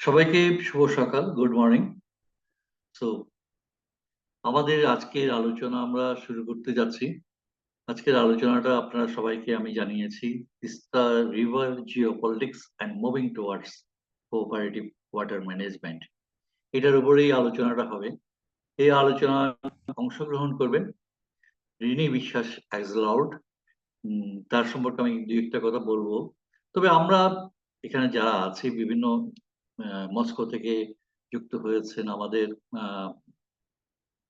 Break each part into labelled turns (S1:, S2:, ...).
S1: সবাইকে শুভ সকাল, good morning. So আমাদের আজকের আলোচনা আমরা শুরু করতে যাচ্ছি। আজকের আলোচনাটা আপনারা সবাইকে আমি জানিয়েছি, Teesta river geopolitics and moving towards cooperative water management, এটার উপরেই আলোচনাটা হবে। এই আলোচনায় অংশগ্রহণ করবেন রিনি বিশ্বাস অ্যাক্সেলরড। তার সম্পর্কে আমি দু একটা কথা বলবো। তবে আমরা এখানে যারা আছি বিভিন্ন মস্কো থেকে যুক্ত হয়েছেন আমাদের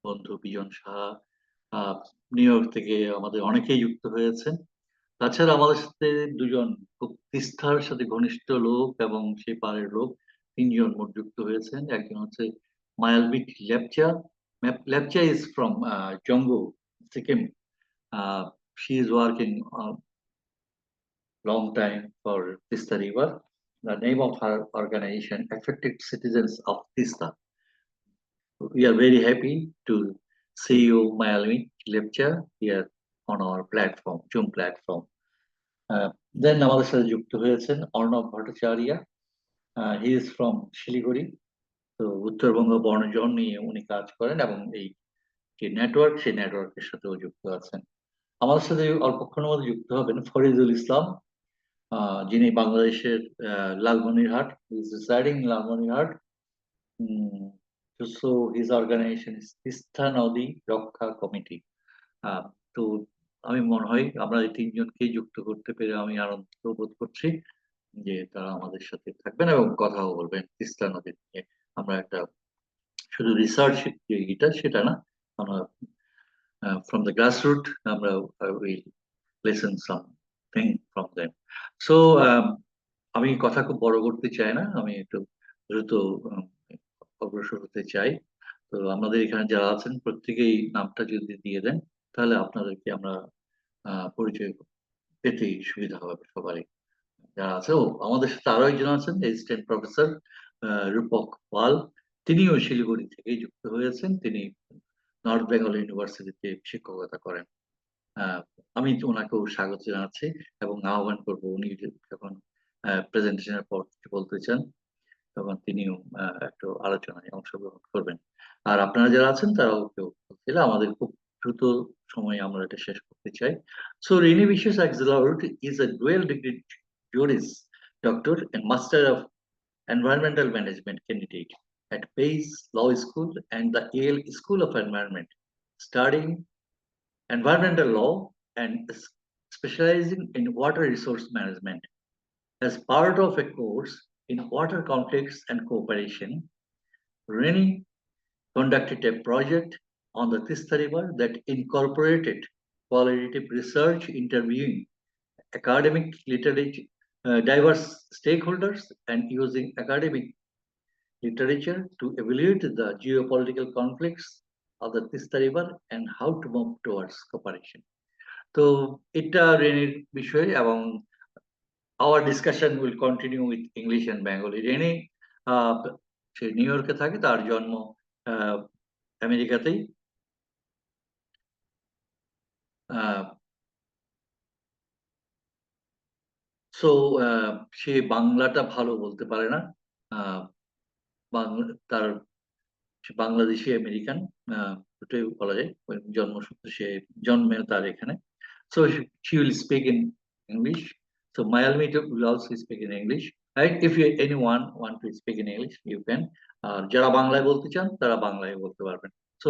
S1: বন্ধু বিজন সাহা, আহ, নিউ ইয়র্ক থেকে আমাদের অনেকেই যুক্ত হয়েছেন। তাছাড়া আমাদের সাথে দুজন খুব তিস্তার সাথে ঘনিষ্ঠ লোক এবং সেই পাড়ের লোক, তিনজন মোট যুক্ত হয়েছেন। একজন হচ্ছে Mayalbik Lepcha. Lepcha is from Jammu, Sikkim. She is working long time for Teesta River. The name of her organization, Affected Citizens of Teesta. We are very happy to see you, Mayalmi lecture here on our platform, Zoom platform. Then আমাদের সাথে যুক্ত হয়েছেন Arnab Bhattacharya. He is from Siliguri. তো উত্তরবঙ্গ বনজন নিয়ে উনি কাজ করেন এবং এই যে নেটওয়ার্ক, সেই নেটওয়ার্কের সাথেও যুক্ত আছেন। আমাদের সাথে অল্পক্ষণের মধ্যে যুক্ত হবেন ফরিদুল ইসলাম, যিনি বাংলাদেশের Lalmonirhat, is residing in Lalmonirhat. So his organization is Teesta নদী রক্ষা কমিটি. তো আমি মনে হয় আমরা এই তিনজনকে যুক্ত করতে পেরে আমি আনন্দ বোধ করছি যে তারা আমাদের সাথে থাকবেন এবং কথাও বলবেন তিস্তা নদী নিয়ে। আমরা একটা শুধু রিসার্চ যে এটা সেটা না, আমরা ফ্রম দ্য গ্রাসরুট আমরা will listen something from them. So আমি কথা খুব বড় করতে চাই না, আমি একটু দ্রুত অগ্রসর হতে চাই। তো আমাদের এখানে যারা আছেন প্রত্যেকেই নামটা যদি দিয়ে দেন তাহলে আপনাদেরকে আমরা পরিচয় পেতেই সুবিধা হবে সবারই যারা আছে। ও আমাদের সাথে আরো একজন আছেন, অ্যাসিস্ট্যান্ট প্রফেসর রূপক পাল। তিনিও শিলিগুড়ি থেকেই যুক্ত হয়েছেন। তিনি নর্থ বেঙ্গল ইউনিভার্সিটিতে শিক্ষকতা করেন। আমি ওনাকেও স্বাগত জানাচ্ছি এবং আহ্বান করবো উনি যখন প্রেজেন্টেশনের পর কিছু বলতে চান তখন তিনিও একটু আলোচনায় অংশগ্রহণ করবেন। আর আপনারা যারা আছেন তারাও কেউ বলছিল, আমাদের খুব দ্রুত সময়ে আমরা এটা শেষ করতে চাই। সো রেনি বিশ্বাস Axelrod is a dual degree Juris Doctor and Master of Environmental Management candidate at Pace Law School and the Yale School of Environment, studying environmental law and specializing in water resource management. As part of a course in water conflicts and cooperation, Reni conducted a project on the Teesta River that incorporated qualitative research, interviewing academic literature, diverse stakeholders, and using academic literature to evaluate the geopolitical conflicts of the Teesta River and how to move towards cooperation. তো এটা রেনির বিষয় এবং our discussion will continue with English and Bengali. Renee সে New ইয়র্কে থাকে, তার জন্ম আমেরিকাতেই। So সে বাংলাটা ভালো বলতে পারে না। তার বাংলাদেশি আমেরিকান দুটোই বলা যায়, জন্মসূত্রে সে জন্মে তার এখানে। So she will speak in English. So Mayalmi will also speak in English. Right? If you anyone want to speak in English, you can. যারা বাংলায় বলতে চান তারা বাংলায় বলতে পারবেন। সো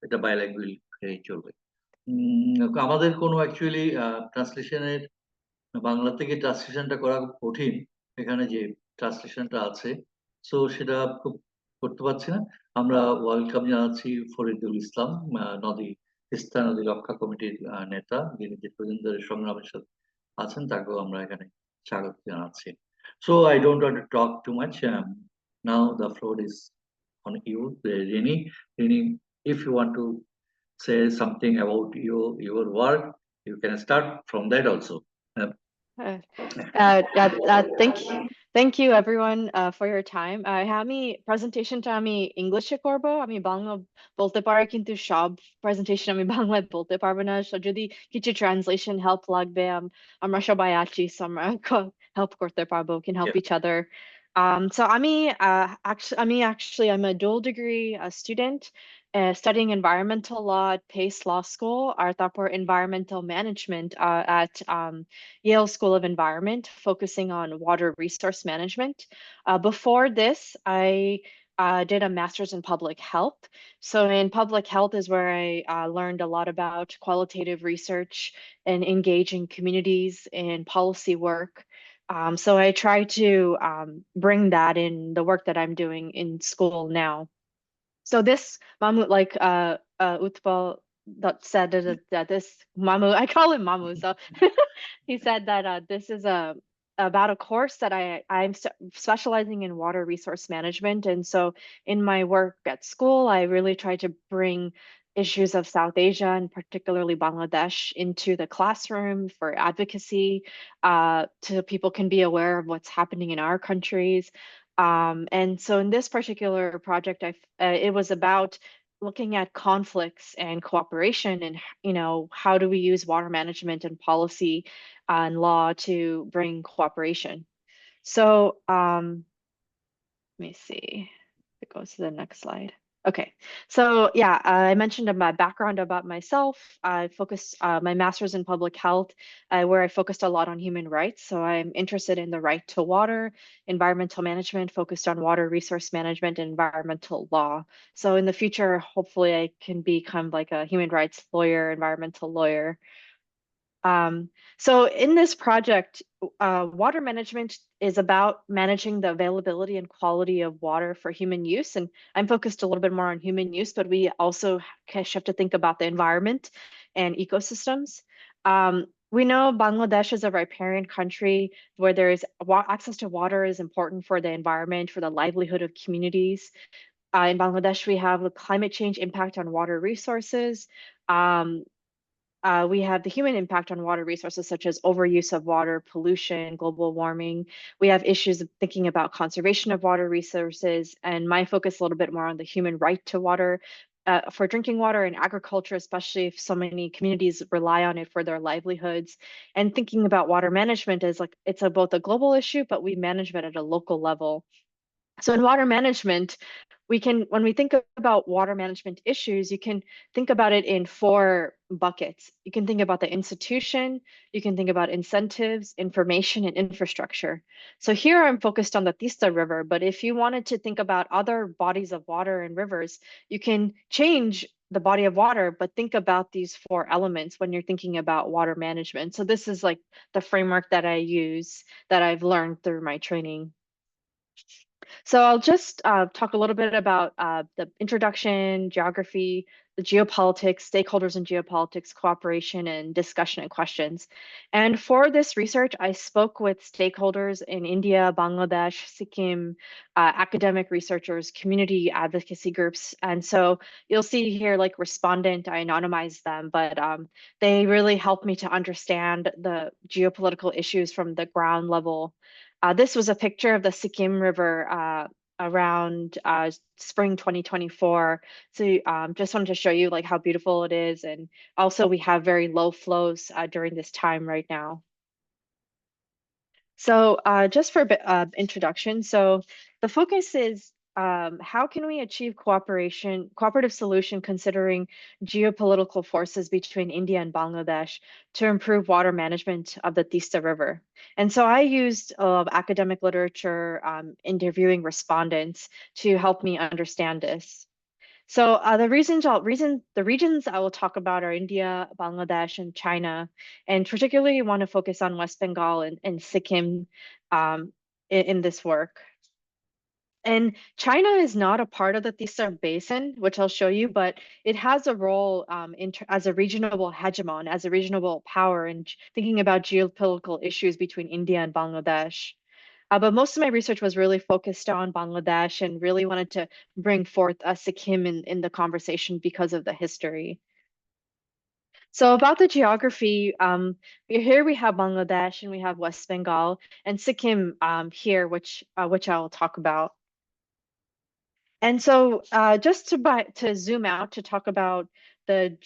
S1: এটা বাইল্যাঙ্গুয়াল চলবে। আমাদের কোনো অ্যাকচুয়ালি ট্রান্সলেশনের বাংলা থেকে ট্রান্সলেশনটা করা কঠিন। এখানে যে ট্রান্সলেশনটা আছে সো সেটা খুব করতে পারছি না। আমরা ওয়েলকাম জানাচ্ছি ফরিদুল ইসলাম, তিস্তা নদী রক্ষা কমিটির নেতা, যিনি দীর্ঘদিন ধরে সংগ্রামের সাথে আছেন, তাকেও আমরা এখানে স্বাগত জানাচ্ছি। So I don't want to talk too much. Now the floor is on you, Renee. Renee, if you want to say something about your work, you can start from that also.
S2: Thank you everyone for your time. আমি প্রেজেন্টেশনটা আমি ইংলিশে করব। আমি বাংলা বলতে পারি কিন্তু সব প্রেজেন্টেশন আমি বাংলায় বলতে পারবো না। So যদি কিছু ট্রান্সলেশন হেল্প লাগবে, আমরা সবাই আছি, আমরা হেল্প করতে পারবো, can help each other. So I'm a dual degree student studying environmental law at Pace Law School, Arthapur Environmental Management at Yale School of Environment, focusing on water resource management. Before this, I did a master's in public health. So in public health is where I learned a lot about qualitative research and engaging communities in policy work. So I try to bring that in the work that I'm doing in school now. So this Mamu, like Utpal that said that this Mamu, I call him Mamu. So he said that this is about a course that I'm specializing in water resource management, and so in my work at school, I really try to bring issues of South Asia and particularly Bangladesh into the classroom for advocacy, so people can be aware of what's happening in our countries. And so in this particular project, it was about looking at conflicts and cooperation and how do we use water management and policy and law to bring cooperation. So let me see. It goes to the next slide. Okay, so yeah, I mentioned my background about myself. I focused my master's in public health, where I focused a lot on human rights. So I'm interested in the right to water, environmental management, focused on water resource management and environmental law. So in the future, hopefully I can become like a human rights lawyer, environmental lawyer. So in this project, water management is about managing the availability and quality of water for human use. And I'm focused a little bit more on human use, but we also have to think about the environment and ecosystems. We know Bangladesh is a riparian country where there is access to water is important for the environment, for the livelihood of communities. In Bangladesh, we have the climate change impact on water resources. Um, we have the human impact on water resources, such as overuse of water, pollution, global warming. We have issues of thinking about conservation of water resources, and my focus a little bit more on the human right to water for drinking water and agriculture, especially if so many communities rely on it for their livelihoods. And thinking about water management is like it's both a global issue, but we manage it at a local level. So in water management, when we think about water management issues, you can think about it in four buckets. You can think about the institution, you can think about incentives, information, and infrastructure. So here I'm focused on the Teesta River, but if you wanted to think about other bodies of water and rivers, you can change the body of water, but think about these four elements when you're thinking about water management. So this is like the framework that I use that I've learned through my training. So I'll just talk a little bit about the introduction, geography, the geopolitics, stakeholders in geopolitics, cooperation, and discussion and questions. And for this research, I spoke with stakeholders in India, Bangladesh, Sikkim, academic researchers, community advocacy groups. And so you'll see here like respondent, I anonymized them, but they really helped me to understand the geopolitical issues from the ground level. This was a picture of the Sikkim River around spring 2024. So just wanted to show you like how beautiful it is. And also we have very low flows during this time right now. So just for a bit of introduction, so the focus is how can we achieve cooperative solution considering geopolitical forces between India and Bangladesh to improve water management of the Teesta River? And so I used academic literature interviewing respondents to help me understand this. So the regions I will talk about are India, Bangladesh, and China, and particularly want to focus on West Bengal and Sikkim in this work. And China is not a part of the Teesta Basin, which I'll show you, but it has a role as a regional hegemon, as a regional power in thinking about geopolitical issues between India and Bangladesh. But most of my research was really focused on Bangladesh and really wanted to bring forth Sikkim in the conversation because of the history. So about the geography, here we have Bangladesh and we have West Bengal and Sikkim here, which I will talk about. And so just to zoom out to talk about the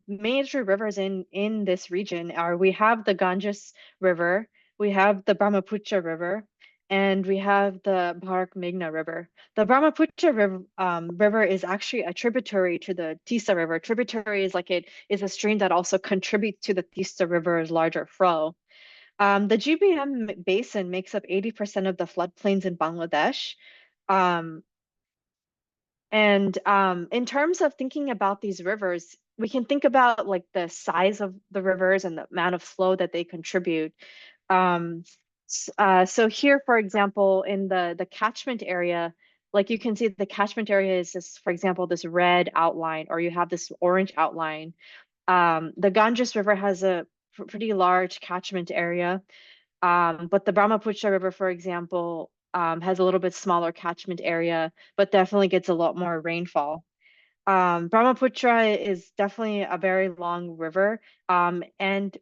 S2: major rivers in this region are we have the Ganges River, we have the Brahmaputra River, and we have the Bharak Meghna River. The Brahmaputra River is actually a tributary to the Teesta River. Tributary is like it is a stream that also contributes to the Teesta River's larger flow. The GBM basin makes up 80% of the floodplains in Bangladesh. Um, and in terms of thinking about these rivers, we can think about like the size of the rivers and the amount of flow that they contribute. Um, so here, for example, in the catchment area, like you can see the catchment area is this, for example, this red outline, or you have this orange outline. The Ganges River has a pretty large catchment area, but the Brahmaputra River, for example, has a little bit smaller catchment area, but definitely gets a lot more rainfall. Brahmaputra is definitely a very long river, and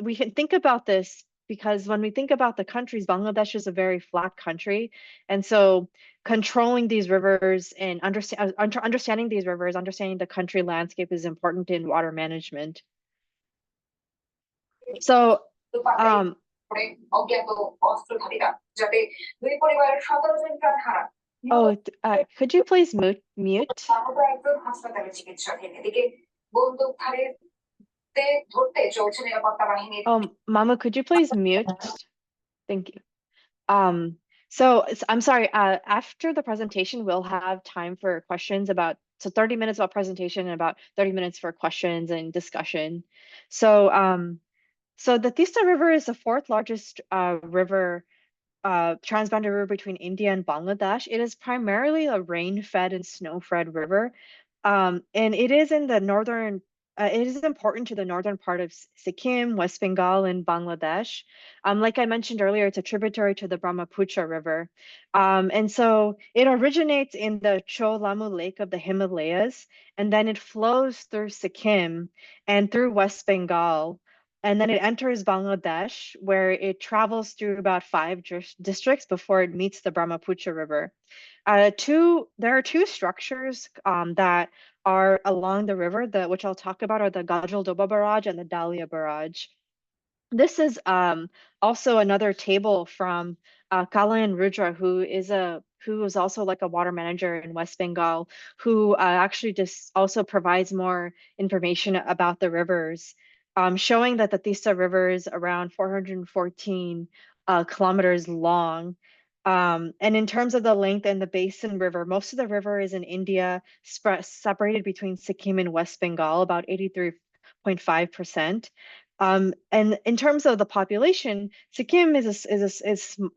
S2: we can think about this because when we think about the countries, Bangladesh is a very flat country, and so controlling these rivers and understanding these rivers, understanding the country landscape is important in water management. So, um, oh, could you please mute? Mama, could you please mute? Thank you. So I'm sorry, after the presentation, we'll have time for questions so 30 minutes about presentation and about 30 minutes for questions and discussion. So, so the Teesta River is the fourth largest river, transboundary river between India and Bangladesh. It is primarily a rain-fed and snow-fed river, and it is in the northern. It is important to the northern part of Sikkim, West Bengal, and Bangladesh. Like I mentioned earlier, it's a tributary to the Brahmaputra River, and so it originates in the Cholamu Lake of the Himalayas, and then it flows through Sikkim and through West Bengal. And then it enters Bangladesh, where it travels through about five districts before it meets the Brahmaputra River. There are two structures that are along the river, which I'll talk about are the Gajal Doba Barrage and the Dahlia Barrage. This is also another table from Kalayan Rudra, who is also like a water manager in West Bengal, who actually just also provides more information about the rivers, showing that the Teesta River is around 414 kilometers long. And in terms of the length and the basin river, most of the river is in India, separated between Sikkim and West Bengal, about 83.5%. And in terms of the population, Sikkim is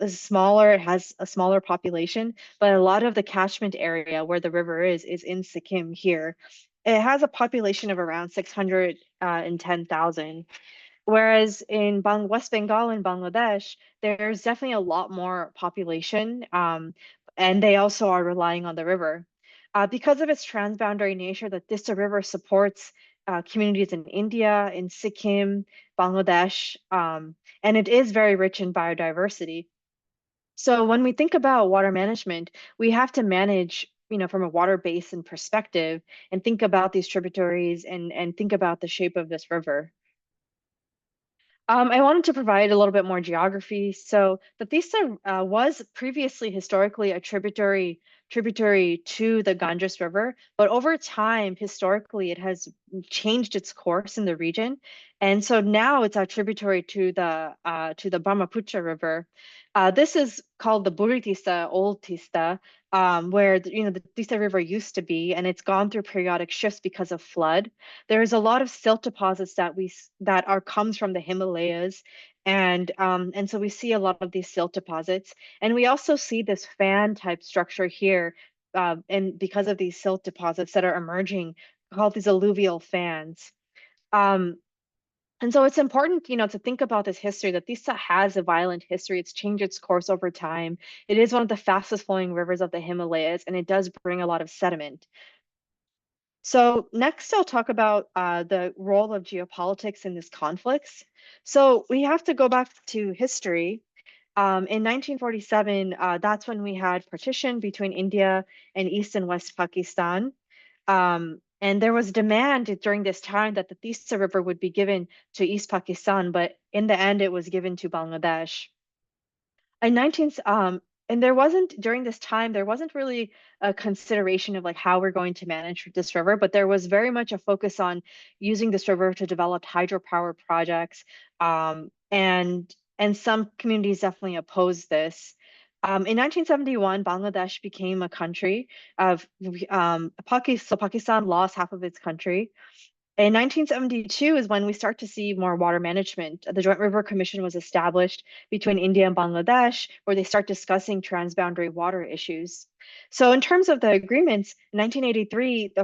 S2: smaller. It has a smaller population, but a lot of the catchment area where the river is in Sikkim here. It has a population of around 610,000. Whereas in West Bengal and Bangladesh, there's definitely a lot more population, and they also are relying on the river. Because of its transboundary nature, the Teesta River supports communities in India, in Sikkim, Bangladesh, and it is very rich in biodiversity. So when we think about water management, we have to manage, from a water basin perspective and think about these tributaries and think about the shape of this river. I wanted to provide a little bit more geography. So the Teesta was previously historically a tributary to the Ganges River, but over time, historically, it has changed its course in the region, and so now it's a tributary to the Brahmaputra River. This is called the Buri Teesta, Old Teesta, where the Teesta River used to be, and it's gone through periodic shifts because of flood. There's a lot of silt deposits that comes from the Himalayas, and so we see a lot of these silt deposits, and we also see this fan type structure here, and because of these silt deposits that are emerging, called these alluvial fans. Um, and so it's important, to think about this history, that Tista has a violent history. It's changed its course over time. It is one of the fastest flowing rivers of the Himalayas, and it does bring a lot of sediment. So next, I'll talk about the role of geopolitics in this conflicts. So we have to go back to history. In 1947, that's when we had partition between India and East and West Pakistan. And there was demand during this time that the Teesta River would be given to East Pakistan, but in the end, it was given to Bangladesh. in 19 and there wasn't during this time there wasn't really a consideration of like how we're going to manage this river, but there was very much a focus on using this river to develop hydropower projects, and some communities definitely opposed this. In 1971, Bangladesh became a country of Pakistan. So Pakistan lost half of its country. In 1972 is when we start to see more water management. The Joint River Commission was established between India and Bangladesh, where they start discussing transboundary water issues. So, in terms of the agreements, in 1983,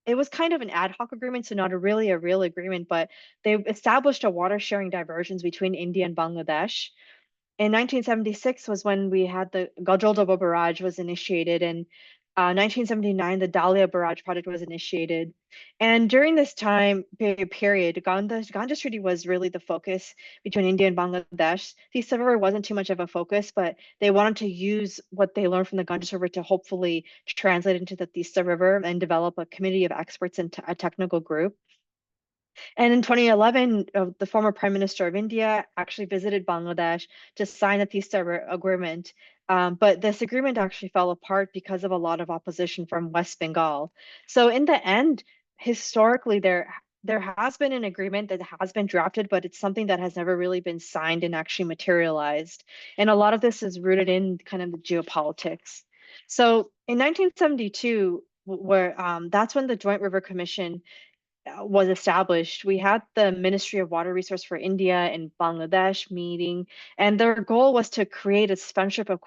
S2: it was kind of an ad hoc agreement, so not really a real agreement, but they established a water sharing diversions between India and Bangladesh. In 1976 was when we had the Gajaldaba barrage was initiated, and 1979 the Dahlia barrage project was initiated. And during this period, Ganges Treaty was really the focus between India and Bangladesh. Teesta River wasn't too much of a focus, but they wanted to use what they learned from the Ganges River to hopefully translate into the Teesta River and develop a committee of experts and a technical group. And in 2011, the former Prime Minister of India actually visited Bangladesh to sign the Teesta Agreement. But this agreement actually fell apart because of a lot of opposition from West Bengal. So in the end, historically, there has been an agreement that has been drafted, but it's something that has never really been signed and actually materialized. And a lot of this is rooted in kind of the geopolitics. So in 1972, where that's when the Joint River Commission was established, we had the Ministry of Water Resource for India and Bangladesh meeting, and their goal was to create a friendship of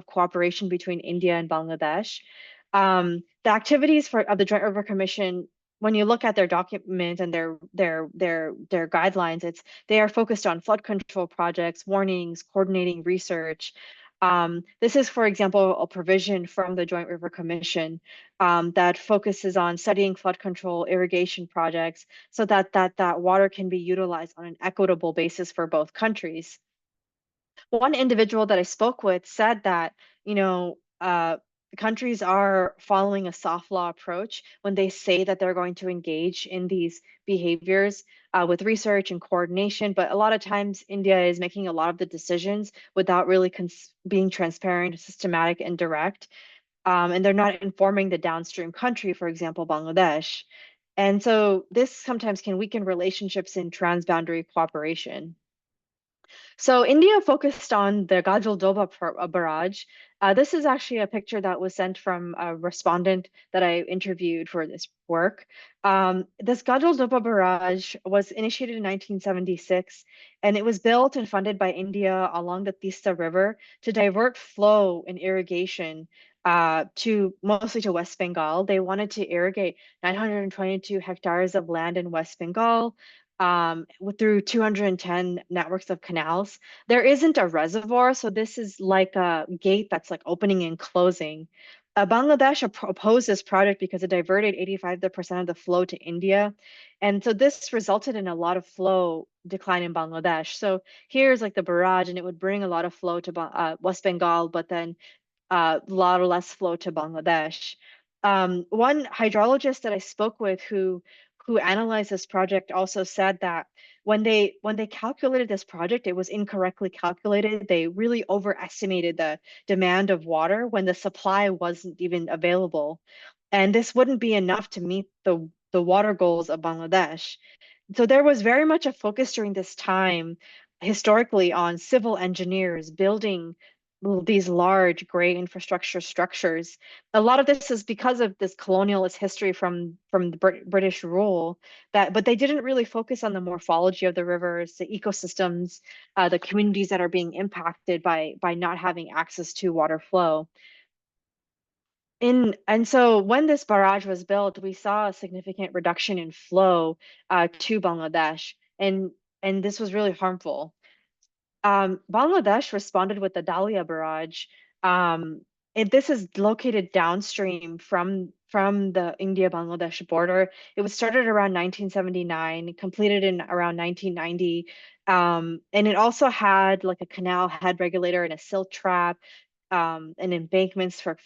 S2: cooperation between India and Bangladesh. The activities of the Joint River Commission, when you look at their document and their guidelines, they are focused on flood control projects, warnings, coordinating research. This is, for example, a provision from the Joint River Commission that focuses on studying flood control irrigation projects so that water can be utilized on an equitable basis for both countries. One individual that I spoke with said that, you know, countries are following a soft law approach when they say that they're going to engage in these behaviors with research and coordination. But a lot of times, India is making a lot of the decisions without really being transparent, systematic, and direct. And they're not informing the downstream country, for example, Bangladesh. And so this sometimes can weaken relationships in transboundary cooperation. So India focused on the Gajal Doba barrage. This is actually a picture that was sent from a respondent that I interviewed for this work. This Gajal Doba barrage was initiated in 1976, and it was built and funded by India along the Teesta River to divert flow and irrigation to mostly to West Bengal. They wanted to irrigate 922 hectares of land in West Bengal through 210 networks of canals. There isn't a reservoir, so this is like a gate that's like opening and closing. Bangladesh opposed this project because it diverted 85% of the flow to India. And so this resulted in a lot of flow decline in Bangladesh. So here's like the barrage, and it would bring a lot of flow to West Bengal, but then a lot less flow to Bangladesh. One hydrologist that I spoke with who analyzed this project also said that when they calculated this project, it was incorrectly calculated. They really overestimated the demand of water when the supply wasn't even available. And this wouldn't be enough to meet the water goals of Bangladesh. So there was very much a focus during this time historically on civil engineers building these large gray infrastructure structures. A lot of this is because of this colonialist history from the British rule, but they didn't really focus on the morphology of the rivers, the ecosystems, the communities that are being impacted by not having access to water flow. And so when this barrage was built, we saw a significant reduction in flow to Bangladesh, and this was really harmful. Bangladesh responded with the Dahlia barrage. Um, this is located downstream from the India-Bangladesh border. It was started around 1979, completed in around 1990, and it also had like a canal head regulator and a silt trap, and embankments for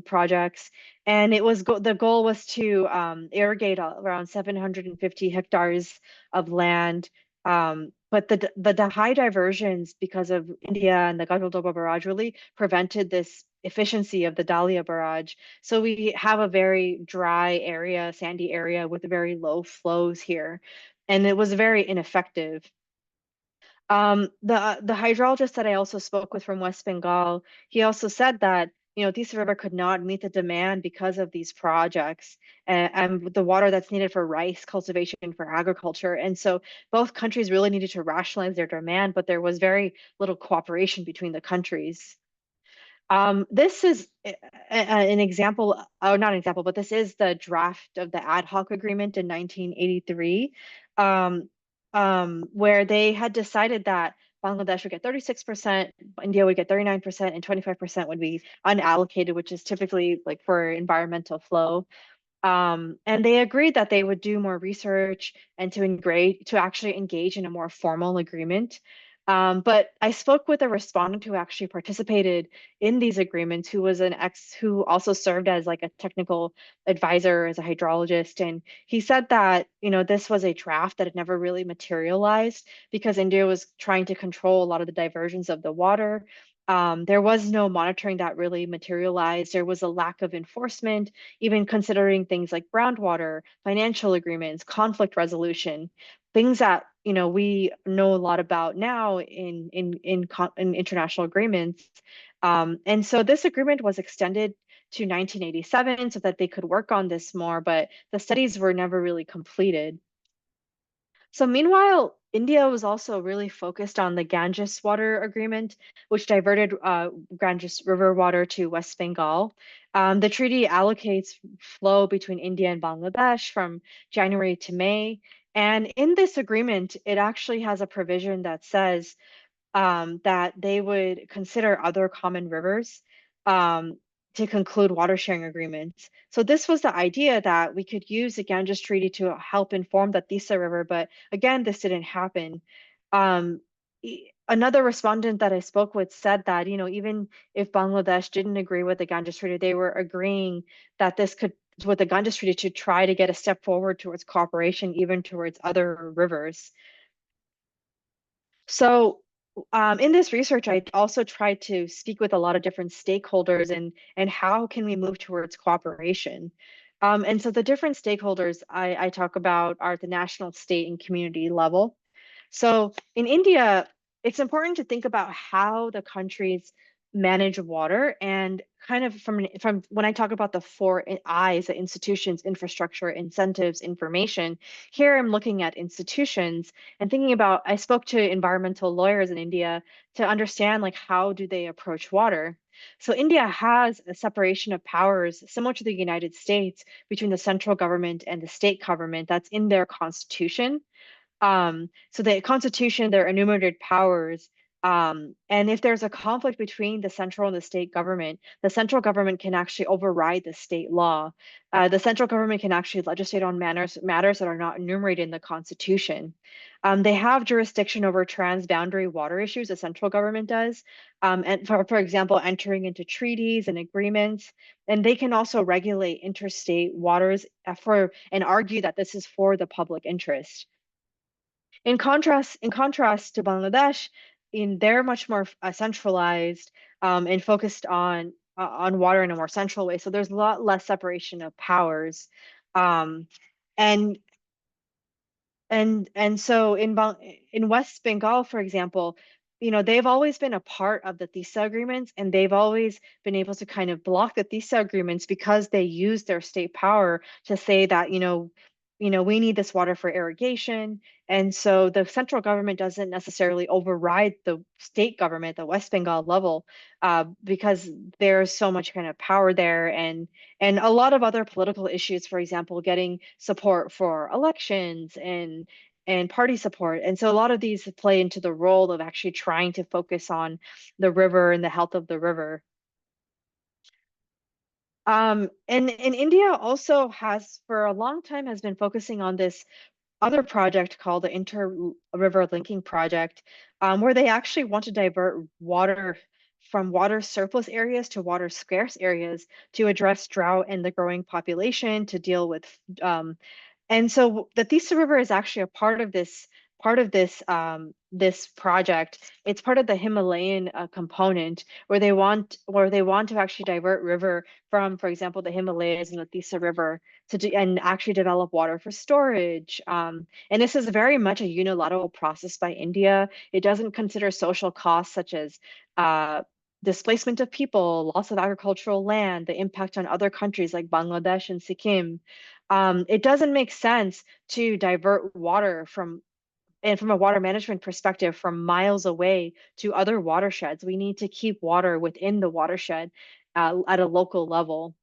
S2: projects. And the goal was to irrigate around 750 hectares of land. the high diversions because of India and the Gajal barrage really prevented this efficiency of the Dahlia barrage. So we have a very dry area, sandy area with very low flows here, and it was very ineffective. The hydrologist that I also spoke with from West Bengal, he also said that, Teesta River could not meet the demand because of these projects and the water that's needed for rice cultivation for agriculture. And so both countries really needed to rationalize their demand, but there was very little cooperation between the countries. This is an example, or not an example, but this is the draft of the ad hoc agreement in 1983, um, where they had decided that Bangladesh would get 36%, India would get 39%, and 25% would be unallocated, which is typically like for environmental flow. And they agreed that they would do more research and to actually engage in a more formal agreement. But I spoke with a respondent who actually participated in these agreements, who also served as like a technical advisor as a hydrologist. And he said that, this was a draft that had never really materialized because India was trying to control a lot of the diversions of the water. There was no monitoring that really materialized. There was a lack of enforcement, even considering things like groundwater, financial agreements, conflict resolution, things that we know a lot about now in international agreements. And so this agreement was extended to 1987 so that they could work on this more, but the studies were never really completed. So meanwhile, India was also really focused on the Ganges water agreement, which diverted Ganges River water to West Bengal. The treaty allocates flow between India and Bangladesh from January to May. And in this agreement, it actually has a provision that says that they would consider other common rivers um, to conclude water sharing agreements. So this was the idea that we could use the Ganges Treaty to help inform the Teesta River, but again, this didn't happen. Um, Another respondent that I spoke with said that, even if Bangladesh didn't agree with the Ganges Treaty, they were agreeing that this could, with the Ganges Treaty, to try to get a step forward towards cooperation, even towards other rivers. So, in this research, I also tried to speak with a lot of different stakeholders and how can we move towards cooperation. And so the different stakeholders I talk about are at the national, state, and community level. So in India, it's important to think about how the countries manage water and kind of from when I talk about the four I's, the institutions, infrastructure, incentives, information. Here I'm looking at institutions and thinking about, I spoke to environmental lawyers in India to understand like how do they approach water. So India has a separation of powers similar to the United States between the central government and the state government that's in their constitution. So the Constitution, their enumerated powers, and if there's a conflict between the central and the state government, the central government can actually override the state law. The central government can actually legislate on matters that are not enumerated in the Constitution. They have jurisdiction over transboundary water issues, the central government does, and for example, entering into treaties and agreements. And they can also regulate interstate waters and argue that this is for the public interest. In contrast to Bangladesh, they're much more centralized and focused on water in a more central way. So there's a lot less separation of powers, um, and and so in West Bengal, for example, they've always been a part of the TISA agreements, and they've always been able to kind of block the TISA agreements because they use their state power to say that, we need this water for irrigation. And so the central government doesn't necessarily override the state government, the West Bengal level, because there's so much kind of power there, and a lot of other political issues, for example, getting support for elections and party support. And so a lot of these play into the role of actually trying to focus on the river and the health of the river. And India also has, for a long time, has been focusing on this other project called the Inter-River Linking Project, where they actually want to divert water from water surplus areas to water scarce areas to address drought and the growing population, to deal with. And so the Teesta River is actually a part of this part of this project. It's part of the Himalayan component where they want to actually divert river from, for example, the Himalayas and the Teesta River and actually develop water for storage. And this is very much a unilateral process by India. It doesn't consider social costs such as displacement of people, loss of agricultural land, the impact on other countries like Bangladesh and Sikkim. It doesn't make sense to divert water from a water management perspective from miles away to other watersheds. We need to keep water within the watershed at a local level.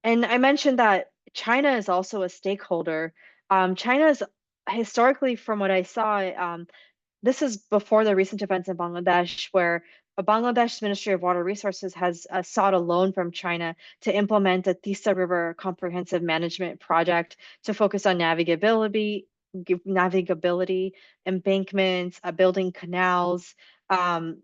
S2: And I mentioned that China is also a stakeholder. China is historically, from what I saw, this is before the recent events in Bangladesh, where a Bangladesh Ministry of Water Resources has sought a loan from China to implement a Teesta River comprehensive management project to focus on navigability, embankments, building canals. Um,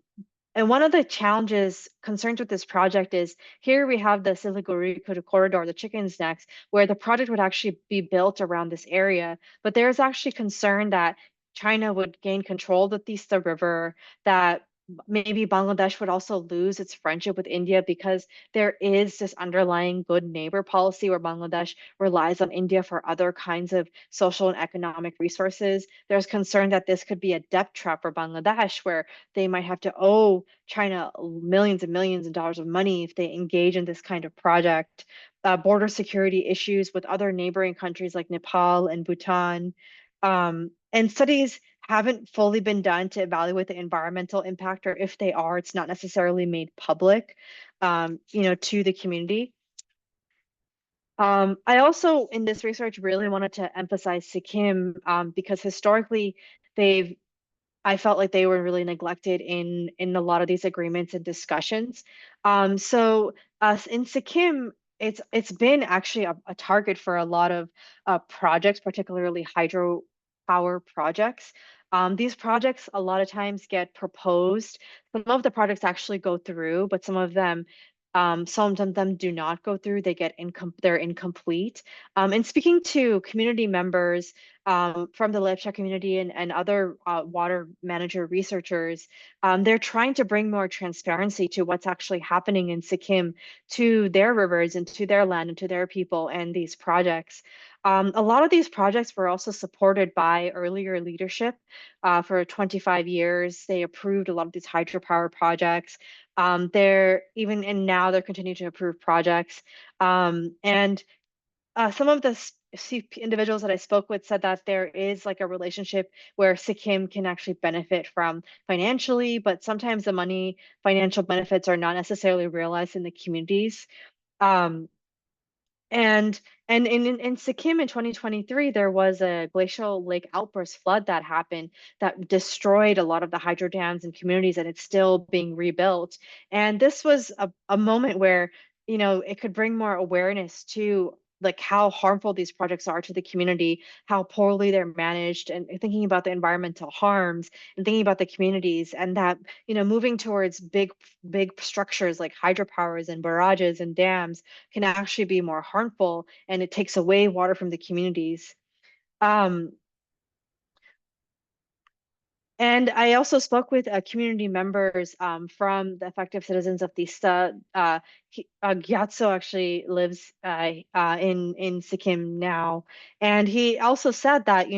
S2: and one of the challenges, concerns with this project is here we have the Siliguri corridor, the chicken's necks, where the project would actually be built around this area. But there's actually concern that China would gain control of the Teesta River, that maybe Bangladesh would also lose its friendship with India because there is this underlying good neighbor policy where Bangladesh relies on India for other kinds of social and economic resources. There's concern that this could be a debt trap for Bangladesh where they might have to owe China millions and millions of dollars of money if they engage in this kind of project. Border security issues with other neighboring countries like Nepal and Bhutan. And studies haven't fully been done to evaluate the environmental impact, or if they are, it's not necessarily made public, to the community. I also, in this research, really wanted to emphasize Sikkim because historically, they've I felt like they were really neglected in a lot of these agreements and discussions. In Sikkim, it's been actually a target for a lot of projects, particularly hydropower projects. These projects a lot of times get proposed. Some of the projects actually go through, but some of them do not go through. They're incomplete. And speaking to community members from the Lepcha community and other water manager researchers, they're trying to bring more transparency to what's actually happening in Sikkim, to their rivers and to their land and to their people and these projects. A lot of these projects were also supported by earlier leadership. For 25 years, they approved a lot of these hydropower projects. And now they're continuing to approve projects. And some of the individuals that I spoke with said that there is like a relationship where Sikkim can actually benefit from financially, but sometimes financial benefits are not necessarily realized in the communities. Um, and in Sikkim in 2023, there was a glacial lake outburst flood that happened that destroyed a lot of the hydro dams and communities, and it's still being rebuilt. And this was a moment where, it could bring more awareness to like how harmful these projects are to the community, how poorly they're managed, and thinking about the environmental harms and thinking about the communities, and that, moving towards big structures like hydropowers and barrages and dams can actually be more harmful, and it takes away water from the communities. Um, and I also spoke with community members from the Effective Citizens of Tista. Gyatso actually lives in Sikkim now, and he also said that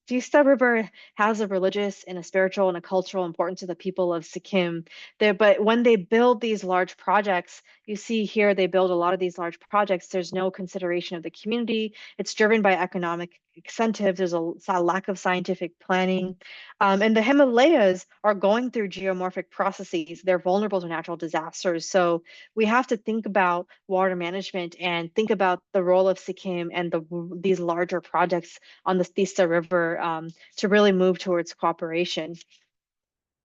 S2: Tista River has a religious and a spiritual and a cultural importance to the people of Sikkim. But when they build these large projects, you see here they build a lot of these large projects. There's no consideration of the community. It's driven by economic incentives. There's a lack of scientific planning. And the Himalayas are going through geomorphic processes. They're vulnerable to natural disasters. So we have to think about water management and think about the role of Sikkim and these larger projects on the Teesta River to really move towards cooperation.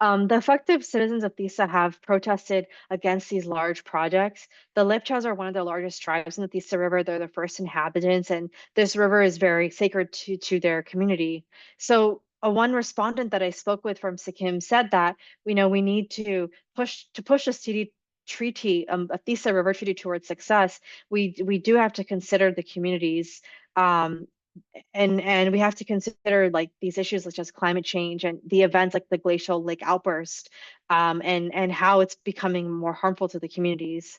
S2: The effective citizens of Tisa have protested against these large projects. The Lepchas are one of the largest tribes in the Tisa River. They're the first inhabitants, and this river is very sacred to their community. So, one respondent that I spoke with from Sikkim said that we need to push this treaty, a Tisa River treaty towards success. We do have to consider the communities. and we have to consider like these issues such as climate change and the events like the glacial lake outburst, and how it's becoming more harmful to the communities.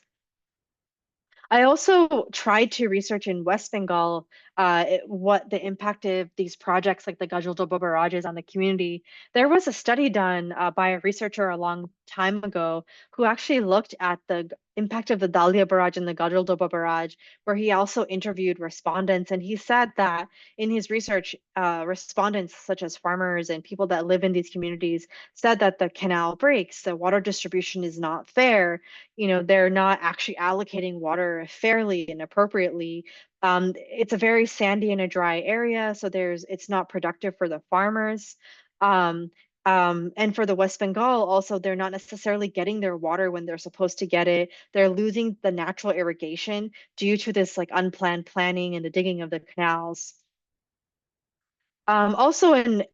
S2: I also tried to research in West Bengal what the impact of these projects like the Gajal Doba barrage is on the community. There was a study done by a researcher a long time ago who actually looked at the impact of the Dalia barrage and the Gajal Doba barrage, where he also interviewed respondents. And he said that in his research, respondents such as farmers and people that live in these communities said that the canal breaks, the water distribution is not fair, they're not actually allocating water fairly and appropriately. It's a very sandy and a dry area, so it's not productive for the farmers. um, and for the West Bengal also, they're not necessarily getting their water when they're supposed to get it. They're losing the natural irrigation due to this like unplanned planning and the digging of the canals. Also in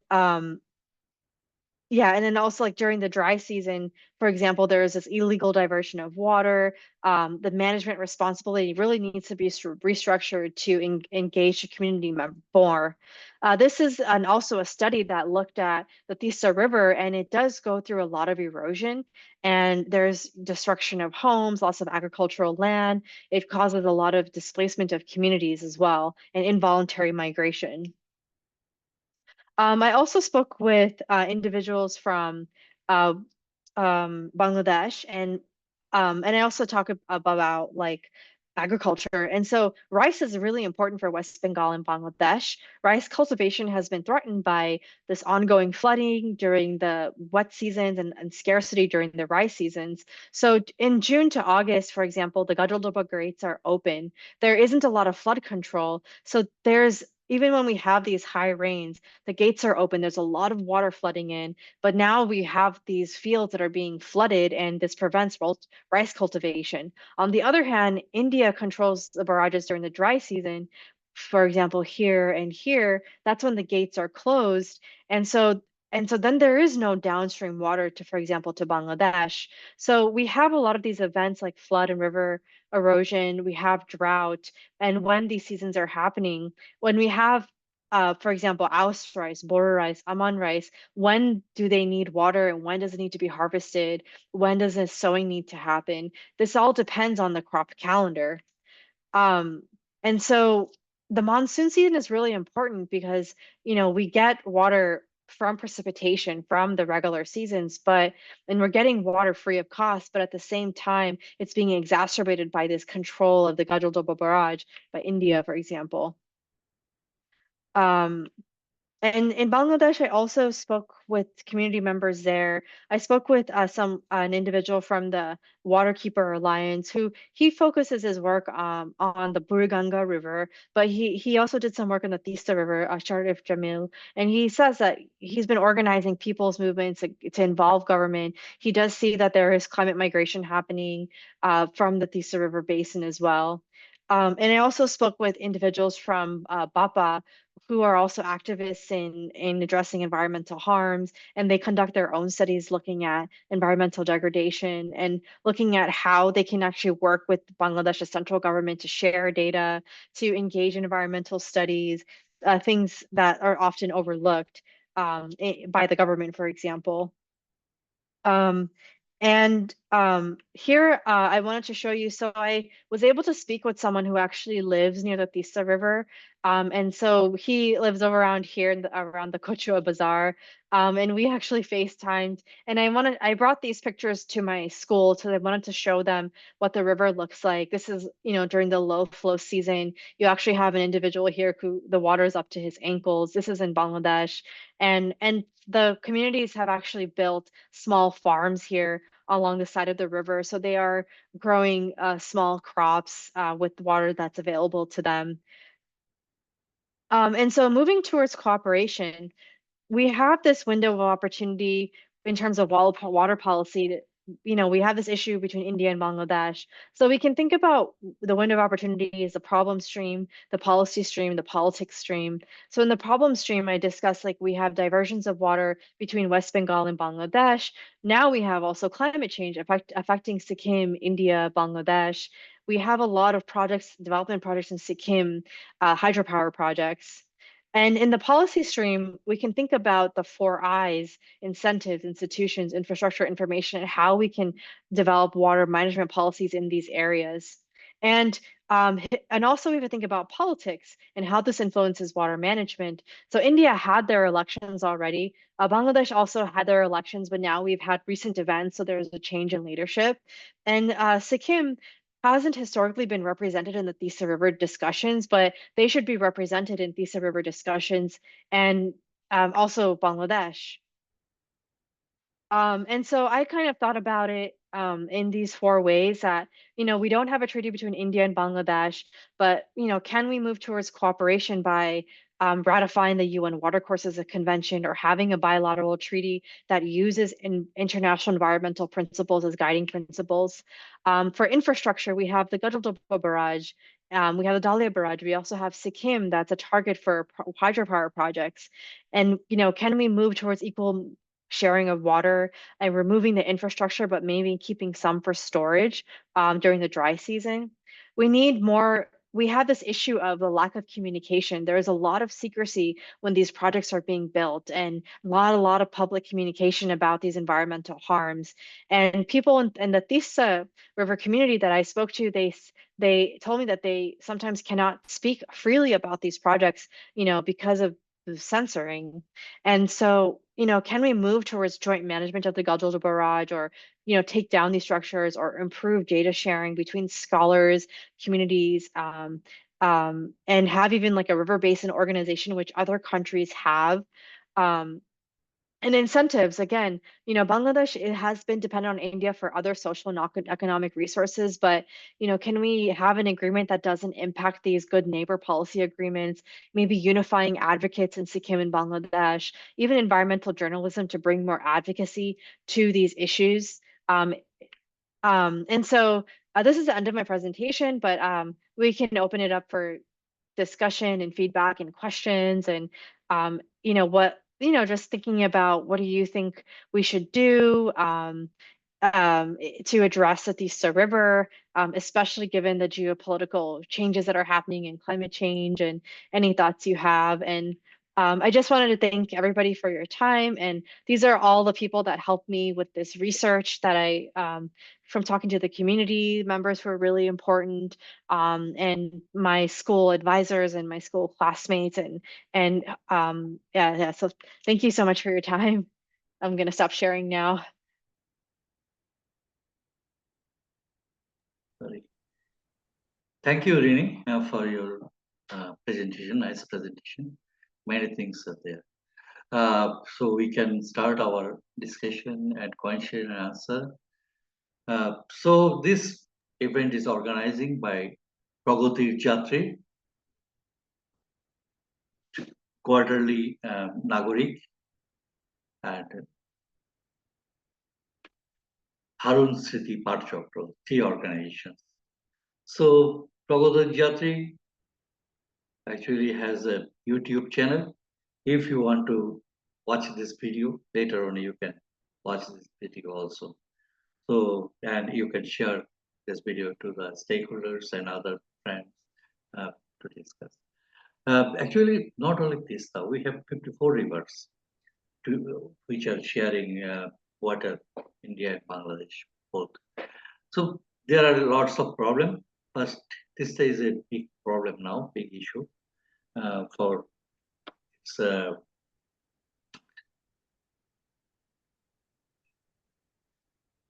S2: Yeah, and then also like during the dry season, for example, there is this illegal diversion of water. The management responsibility really needs to be restructured to engage the community more. This is also a study that looked at the Teesta River, and it does go through a lot of erosion, and there's destruction of homes, loss of agricultural land. It causes a lot of displacement of communities as well, and involuntary migration. I also spoke with individuals from uh, Bangladesh, and I also about like agriculture. And so rice is really important for West Bengal and Bangladesh. Rice cultivation has been threatened by this ongoing flooding during the wet seasons and scarcity during the rice seasons. So in June to August, for example, the Gadaldoba grates are open. There isn't a lot of flood control. So there's even when we have these high rains, the gates are open. There's a lot of water flooding in, but now we have these fields that are being flooded, and this prevents rice cultivation. On the other hand, India controls the barrages during the dry season. For example, here and here, that's when the gates are closed. And so then there is no downstream water to, for example, to Bangladesh. So we have a lot of these events like flood and river erosion, we have drought, and when these seasons are happening, when we have for example, Aus rice, borer rice, Amman rice, when do they need water and when does it need to be harvested? When does the sowing need to happen? This all depends on the crop calendar. Um, and so the monsoon season is really important because, we get water from precipitation from the regular seasons, and we're getting water free of cost, but at the same time, it's being exacerbated by this control of the Gajal Doba barrage by India, for example. Um, and in Bangladesh, I also spoke with community members there. I spoke with an individual from the Waterkeeper Alliance who he focuses his work on the Buriganga River, but he also did some work on the Teesta River, Sharif Jamil, and he says that he's been organizing people's movements to involve government. He does see that there is climate migration happening from the Teesta River basin as well. And I also spoke with individuals from Bapa who are also activists in addressing environmental harms, and they conduct their own studies looking at environmental degradation and looking at how they can actually work with Bangladesh's central government to share data, to engage in environmental studies, things that are often overlooked by the government, for example. Um, and here I wanted to show you. So I was able to speak with someone who actually lives near the Teesta River. And so he lives over around here around the Kochua Bazaar. And we actually FaceTimed. And I brought these pictures to my school because I wanted to show them what the river looks like. This is, during the low flow season, you actually have an individual here who the water is up to his ankles. This is in Bangladesh. And the communities have actually built small farms here along the side of the river. So they are growing small crops with water that's available to them. And so moving towards cooperation, we have this window of opportunity in terms of water policy that, we have this issue between India and Bangladesh. So we can think about the window of opportunity as the problem stream, the policy stream, the politics stream. So in the problem stream, I discussed like we have diversions of water between West Bengal and Bangladesh. Now we have also climate change affecting Sikkim, India, Bangladesh. We have a lot of projects, development projects in Sikkim, hydropower projects. And in the policy stream, we can think about the 4 I's: incentives, institutions, infrastructure, information, and how we can develop water management policies in these areas. And and also we have to think about politics and how this influences water management. So India had their elections already. Bangladesh also had their elections, but now we've had recent events, so there's a change in leadership. And Sikkim hasn't historically been represented in the Teesta River discussions, but they should be represented in Teesta River discussions, and also Bangladesh. And so I kind of thought about it in these 4 ways that, we don't have a treaty between India and Bangladesh, but, can we move towards cooperation by ratifying the UN Watercourses Convention or having a bilateral treaty that uses international environmental principles as guiding principles? For infrastructure, we have the Gajaldhapa Barrage. We have the Dahlia Barrage. We also have Sikkim, that's a target for hydropower projects. And, can we move towards equal sharing of water and removing the infrastructure, but maybe keeping some for storage during the dry season? We need more. We have this issue of the lack of communication. There is a lot of secrecy when these projects are being built, and a lot of public communication about these environmental harms. And people in the Teesta River community that I spoke to, they told me that they sometimes cannot speak freely about these projects, because of the censoring. And so, can we move towards joint management of the Gajaldhapa Barrage, or, take down these structures, or improve data sharing between scholars, communities, and have even like a river basin organization, which other countries have. Um, and incentives, again, Bangladesh, it has been dependent on India for other social and economic resources, but, can we have an agreement that doesn't impact these good neighbor policy agreements, maybe unifying advocates in Sikkim and Bangladesh, even environmental journalism to bring more advocacy to these issues? Um, and so this is the end of my presentation, but we can open it up for discussion and feedback and questions, and what, just thinking about what do you think we should do to address the Teesta River, especially given the geopolitical changes that are happening in climate change, and any thoughts you have. And I just wanted to thank everybody for your time. And these are all the people that helped me with this research that from talking to the community members who are really important, and my school advisors and my school classmates, and yeah. So thank you so much for your time. I'm going to stop sharing now.
S1: Sorry. Thank you, Reni, for your presentation, nice presentation. Many things are there. So we can start our discussion and question and answer. So this event is organizing by Pragati Jatri, quarterly Nagorik, and Harun City Parchokro, 3 organizations. So Pragati Jatri actually has a YouTube channel. If you want to watch this video later on, you can watch this video also. So, and you can share this video to the stakeholders and other friends to discuss. Actually, not only this, we have 54 rivers which are sharing water, India and Bangladesh both. So there are lots of problems. First, this is a big problem now, big issue for its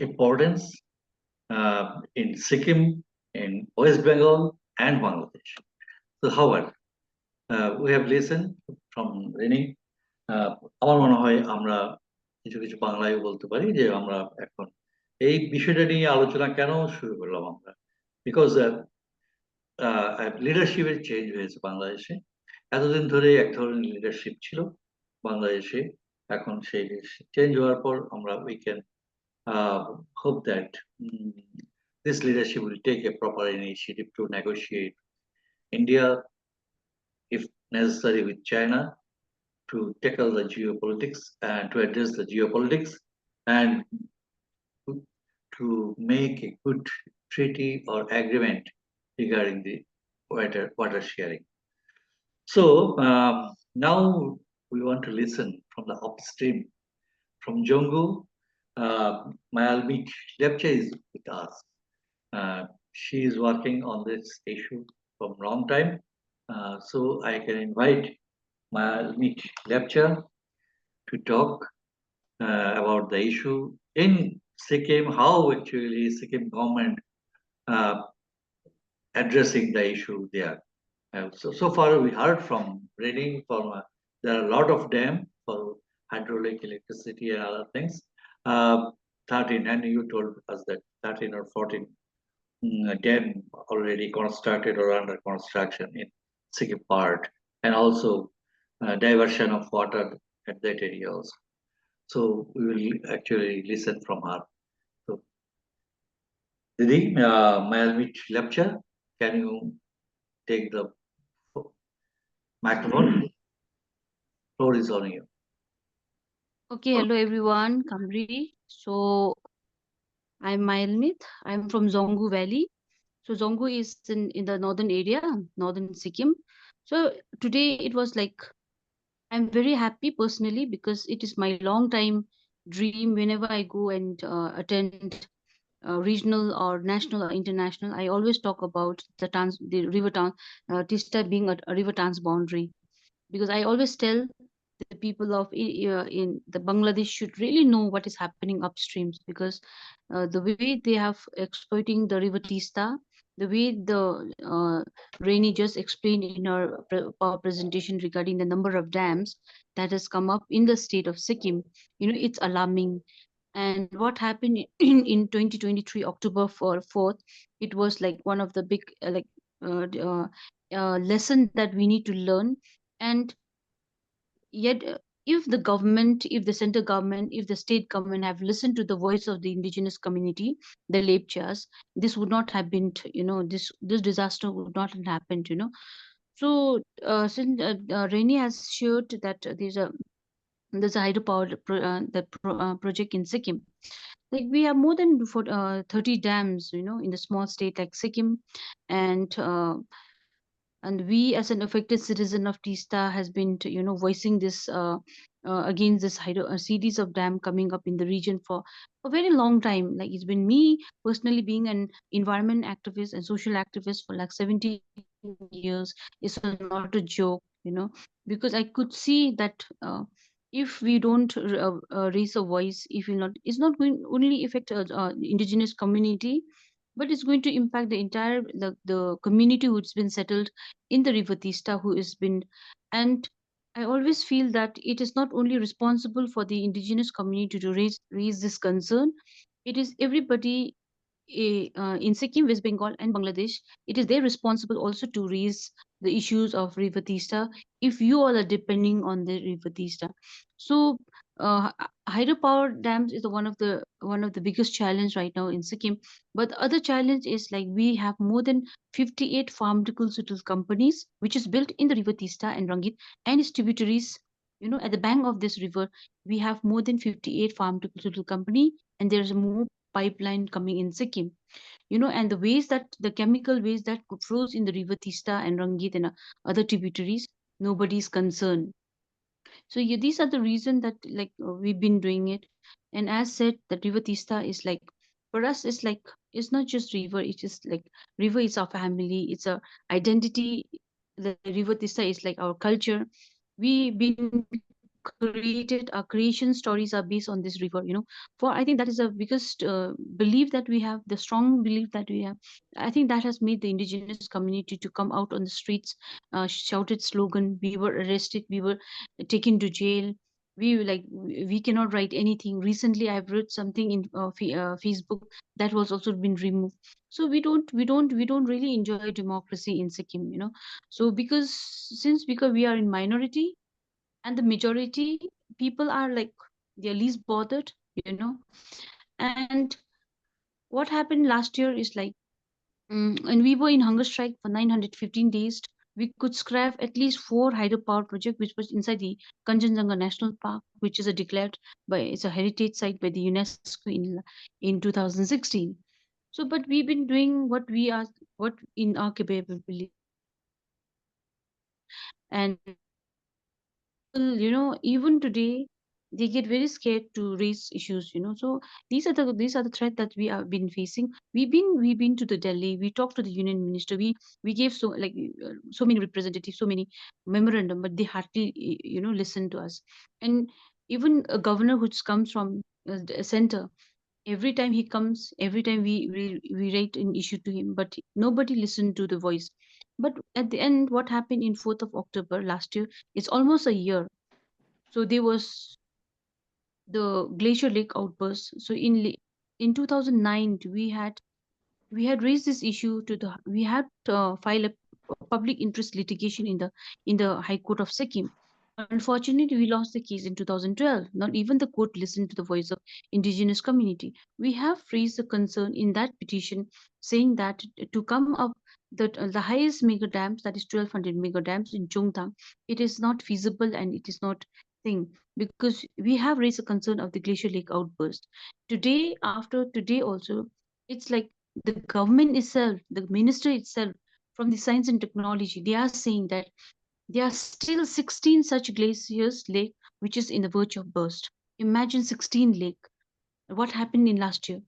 S1: importance in Sikkim, in West Bengal, and Bangladesh. So, however, we have listened from Reni. আমার মনে হয় আমরা কিছু কিছু বাংলায় বলতে পারি যে আমরা এখন এই বিষয়টা নিয়ে আলোচনা কেন শুরু করলাম আমরা, বিকজ লিডারশিপের চেঞ্জ হয়েছে বাংলাদেশে। এতদিন ধরে এক ধরনের লিডারশিপ ছিল বাংলাদেশে, এখন সেই চেঞ্জ হওয়ার পর আমরা we can hope that this leadership will take a proper initiative to negotiate India, if necessary, with China, to tackle the geopolitics and to address the geopolitics, and to make a good treaty or agreement regarding the water sharing. So Now we want to listen from the upstream. From Jongo, Mayalmik Lepcha is with us. She is working on this issue from long time. So I can invite Mayalmik Lepcha to talk about the issue in Sikkim, how actually Sikkim government uh, addressing the issue there. So far we heard from Reni, there are a lot of dam for hydraulic electricity and other things. Uh, 13, and you told us that 13 or 14 dam already constructed or under construction in Sikkim part, and also diversion of water at that area also. So we will actually listen from her. So, Didi, may I meet lecture? Can you take the microphone? Floor is on you.
S3: Okay, hello everyone, Kamri. So I'm Mailmit. I'm from Zongu Valley. So Zongu is in the northern area, northern Sikkim. So today it was like I'm very happy personally because it is my long time dream whenever I go and attend regional or national or international. I always talk about the river town, Tista being a river transboundary, because I always tell the people of in the Bangladesh should really know what is happening upstreams, because the way they have exploiting the river Tista, the way the Reni just explained in her power presentation regarding the number of dams that has come up in the state of Sikkim, it's alarming. And what happened in 2023 October 4th, it was like one of the big lesson that we need to learn. And yet, if the government, if the center government, if the state government have listened to the voice of the indigenous community, the Lepchas, this would not have been, this disaster would not have happened, So, since Reni has shared that there's a hydropower project in Sikkim. Like we have more than 30 dams, in the small state like Sikkim, and we as an affected citizen of Tista has been voicing this against this series of dam coming up in the region for a very long time. Like it's been me personally being an environment activist and social activist for like 17 years. It's not a joke, because I could see that if we don't raise a voice, if we not, it's not going only affect the indigenous community, but it's going to impact the entire the community who's been settled in the river Tista, who has been. And I always feel that it is not only responsible for the indigenous community to raise this concern, it is everybody in Sikkim, West Bengal, and Bangladesh. It is their responsible also to raise the issues of River Tista if you all are depending on the River Tista. So hydropower dams is one of the biggest challenge right now in Sikkim. But the other challenge is like we have more than 58 pharmaceutical companies which is built in the River Tista and Rangit and its tributaries. At the bank of this river, we have more than 58 pharmaceutical company, and there's more pipeline coming in Sikkim, and the waste that the chemical waste that flows in the river Tista and Rangit and other tributaries, nobody's concerned. So yeah, these are the reason that like we've been doing it. And as said, that river Tista is like, for us, it's like, it's not just river, it's just like river is our family, it's a identity. The river Tista is like our culture. We've been created, our creation stories are based on this river, for I think that is the biggest belief that we have, the strong belief that we have. I think that has made the indigenous community to come out on the streets, shouted slogan, we were arrested, we were taken to jail, we were like we cannot write anything. Recently I've wrote something in Facebook that was also been removed. So we don't really enjoy democracy in Sikkim, so because we are in minority, and the majority people are like they're least bothered, and what happened last year is like, and we were in hunger strike for 915 days. We could scrap at least 4 hydropower project which was inside the Kanchenjunga National Park, which is a declared by, it's a heritage site by the UNESCO in 2016. So but we've been doing what in our capability, and even today, they get very scared to raise issues. So these are the threat that we have been facing. We've been to the Delhi. We talked to the union minister. We gave so many representatives, so many memorandum, but they hardly listen to us. And even a governor who comes from the center, every time he comes, every time we write an issue to him, but nobody listened to the voice. But at the end, what happened in 4th of October last year, it's almost a year. So there was the glacier lake outburst. So in 2009, we had raised this issue to the we had filed a public interest litigation in the High Court of Sikkim. Unfortunately, we lost the case in 2012. Not even the court listened to the voice of indigenous community. We have raised the concern in that petition, saying that to come up the highest mega dams, that is 1200 mega dams in Chungthang, it is not feasible and it is not thing, because we have raised a concern of the glacier lake outburst. Today, after today also, it's like the government itself, the minister itself, from the science and technology, they are saying that there are still 16 such glaciers lake which is in the verge of burst. Imagine 16 lake. What happened in last year?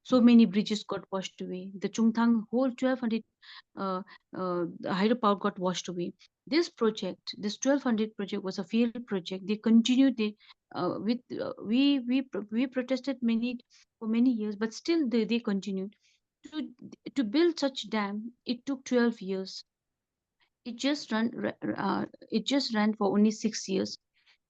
S3: So many bridges got washed away. The Chungthang whole 1200 the hydropower got washed away. This 1200 project was a failed project. They continued. With we protested for many years, but still they continued to to build such dam. It took 12 years. It just ran for only 6 years.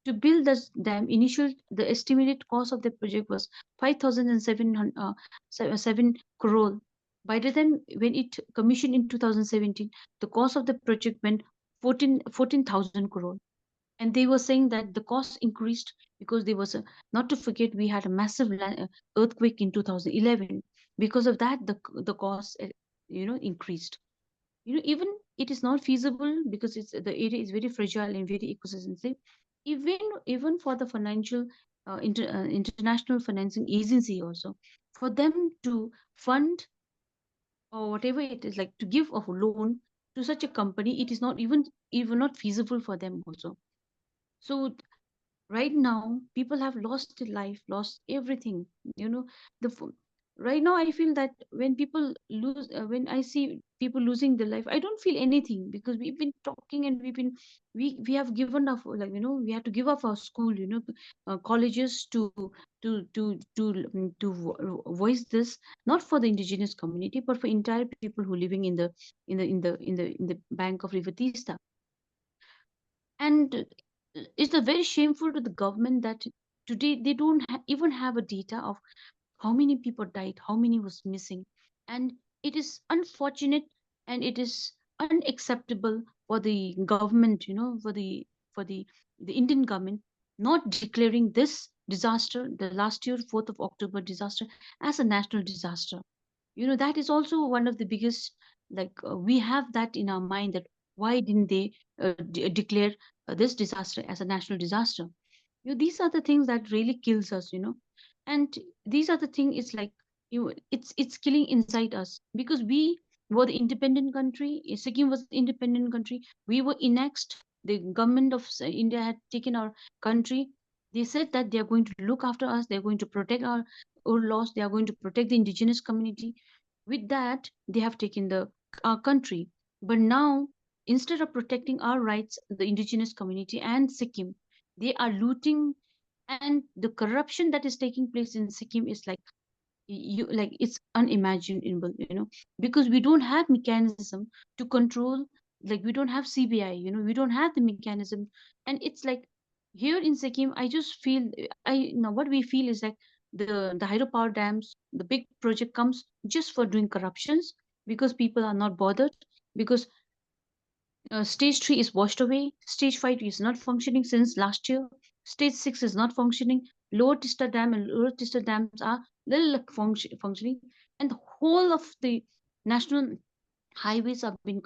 S3: To build this dam, the estimated cost of the project was 5,707 crore. By the time when it commissioned in 2017, the cost of the project went 14,000 crore. And they were saying that the cost increased because there was a, not to forget, we had a massive earthquake in 2011. Because of that, the cost increased. Even it is not feasible because the area is very fragile and very ecosystem. Even for the international financing agency also, for them to fund or whatever it is, like to give a loan to such a company, it is not even not feasible for them also. So right now people have lost their life, lost everything. you know the f- right now I feel that when people lose when I see people losing their life, I don't feel anything, because we've been talking and we have given up, we have to give up our school, colleges to voice this, not for the indigenous community but for entire people who living in the bank of River Teesta. And it's a very shameful to the government that today they don't even have a data of how many people died, how many was missing. And it is unfortunate and it is unacceptable for the government, for the Indian government not declaring this disaster, the last year 4th of October disaster, as a national disaster. That is also one of the biggest, we have that in our mind, that why didn't they declare this disaster as a national disaster. These are the things that really kills us. And these are the things, it's like, it's killing inside us, because we were the independent country. Sikkim was the independent country. We were annexed. The government of India had taken our country. They said that they are going to look after us, they are going to protect our laws, they are going to protect the indigenous community. With that, they have taken our country. But now, instead of protecting our rights, the indigenous community and Sikkim, they are looting. And the corruption that is taking place in Sikkim is it's unimaginable, because we don't have mechanism to control. Like, we don't have CBI, we don't have the mechanism. And it's like, here in Sikkim, I just feel, what we feel is like the hydropower dams, the big project comes just for doing corruptions, because people are not bothered, because stage 3 is washed away. Stage 5 is not functioning since last year. Stage 6 is not functioning. Lower Tista Dam and Lower Tista dams are little functioning. And the whole of the national highways have been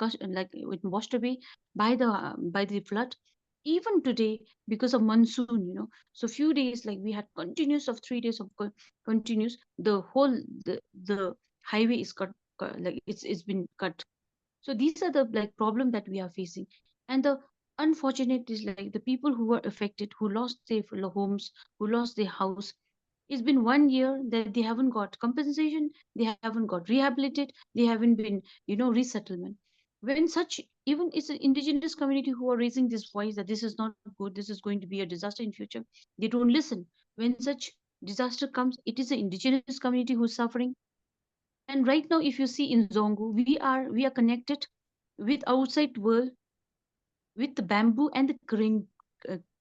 S3: washed away by the flood. Even today, because of monsoon. So few days, like we had continuous of 3 days of continuous, the highway is cut, it's been cut. So these are the problem that we are facing. And the unfortunate is like the people who were affected, who lost their homes, who lost their house. It's been 1 year that they haven't got compensation, they haven't got rehabilitated, they haven't been, resettlement. When such, even it's an indigenous community who are raising this voice that this is not good, this is going to be a disaster in future, they don't listen. When such disaster comes, it is the indigenous community who's suffering. And right now, if you see in Zongo, we are connected with outside world with the bamboo and the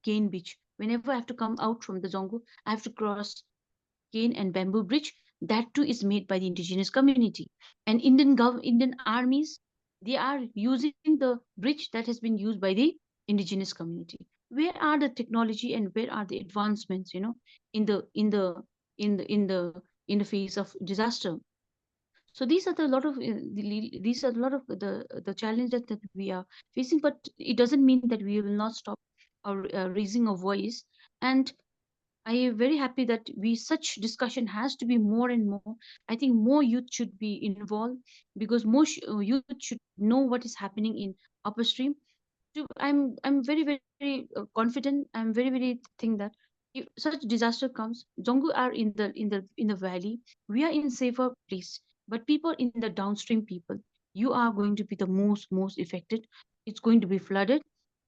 S3: cane beach. Whenever I have to come out from the Zongo, I have to cross cane and bamboo bridge. That too is made by the indigenous community. And Indian armies, they are using the bridge that has been used by the indigenous community. Where are the technology and where are the advancements? In the in the in the in the in the face of disaster. So these are the lot of these are a lot of the challenges that we are facing, but it doesn't mean that we will not stop our raising a voice. And I am very happy that we such discussion has to be more and more. I think more youth should be involved because more youth should know what is happening in upstream. I'm very confident. I'm very think that if such disaster comes, Jongu are in the valley. We are in safer place, but people in the downstream people, you are going to be the most affected. It's going to be flooded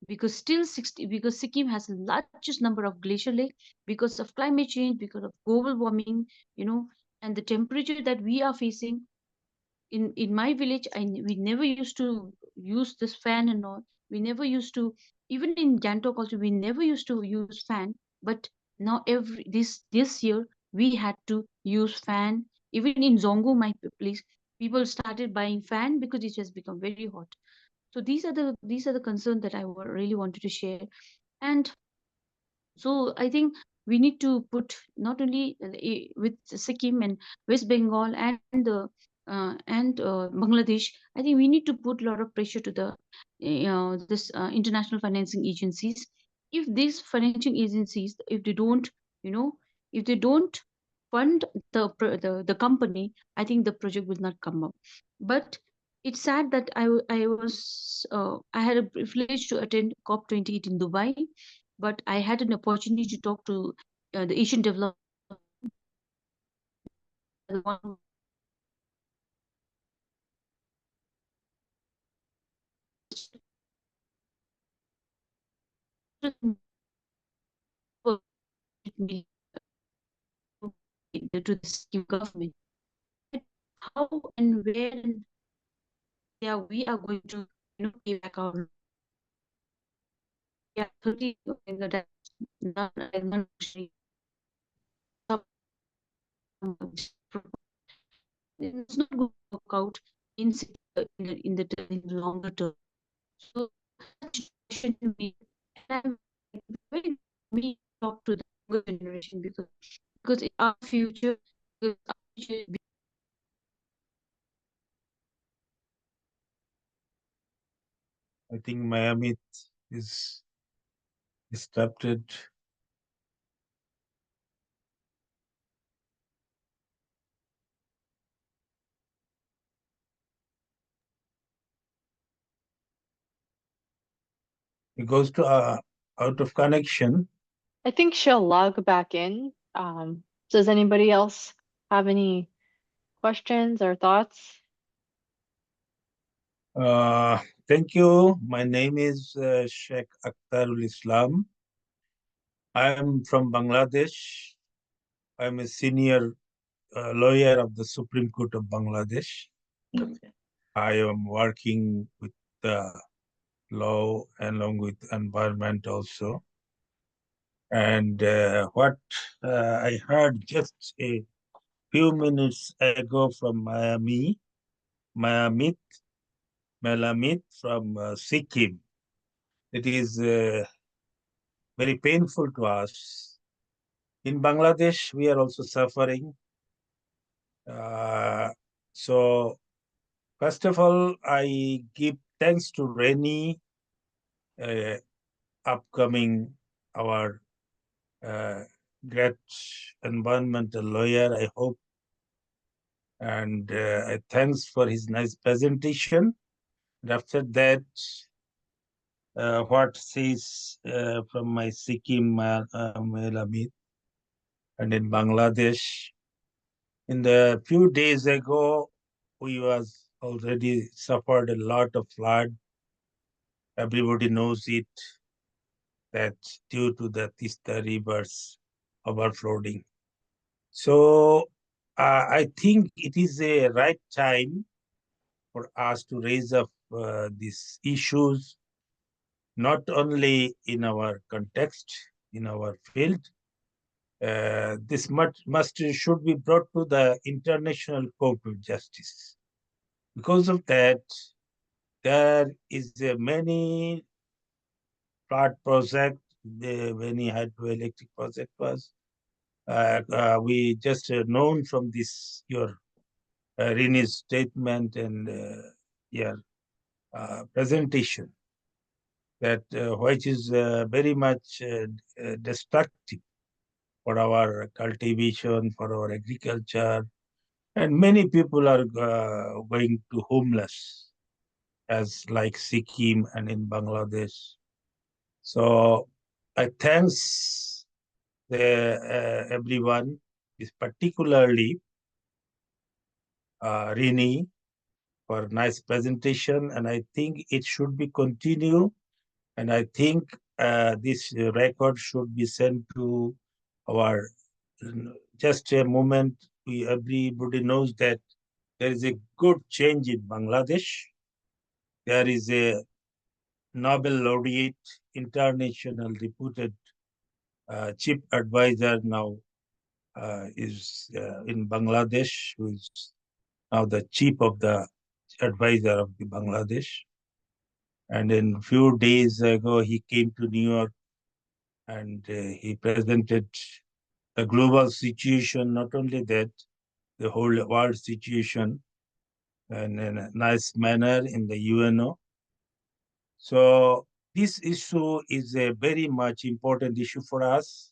S3: because still 60 because Sikkim has the largest number of glacier lake because of climate change, because of global warming, and the temperature that we are facing in my village. We never used to use this fan and all. We never used to, even in Gantok also, we never used to use fan. But now every this year we had to use fan. Even in Zongo, my place, people started buying fan because it has become very hot. So these are the concerns that really wanted to share. And so I think we need to put not only with Sikkim and West Bengal and Bangladesh. I think we need to put a lot of pressure to the this international financing agencies. If these financing agencies, if they don't, you know, if they don't fund the company, I think the project will not come up. But it's sad that I had a privilege to attend COP28 in Dubai, but I had an opportunity to talk to the Asian development, the one who me to the Sikkim government. How and where and yeah, we are going to pay back our 30 in the non-luxury. It's not going to work out in the longer term. So such should be, and I'm very me talk to the younger generation because in our future, because our future
S4: I think Miami is disrupted. It goes to out of connection.
S2: I think she'll log back in. Does anybody else have any questions or thoughts?
S4: Thank you. My name is Sheikh Akhtarul Islam. I am from Bangladesh. I'm a senior lawyer of the Supreme Court of Bangladesh.
S1: Okay.
S4: I am working with law along with environment also. And what I heard just a few minutes ago from Malamit from Sikkim, it is very painful to us. In Bangladesh, we are also suffering. So, first of all, I give thanks to Reni, upcoming our great environmental lawyer, I hope. And thanks for his nice presentation. And after that, what says from my Sikkim Melamid and in Bangladesh. In the few days ago, we was already suffered a lot of flood. Everybody knows it, that due to the Teesta River's overflowing. So I think it is a right time for us to raise up these issues, not only in our context, in our field. This should be brought to the International Court of Justice. Because of that, there is many flood project, many hydroelectric project was. We just known from this your Reni's statement and your presentation that which is very much destructive for our cultivation, for our agriculture, and many people are going to homeless, as like Sikkim and in Bangladesh. So I thanks everyone, is particularly Reni for nice presentation, and I think it should be continue. And I think this record should be sent to our. Just a moment, everybody knows that there is a good change in Bangladesh. There is a Nobel laureate, international reputed chief advisor now is in Bangladesh, who is now the chief of the advisor of the Bangladesh. And in a few days ago, he came to New York and he presented the global situation, not only that, the whole world situation, and in a nice manner in the UNO. So this issue is a very much important issue for us.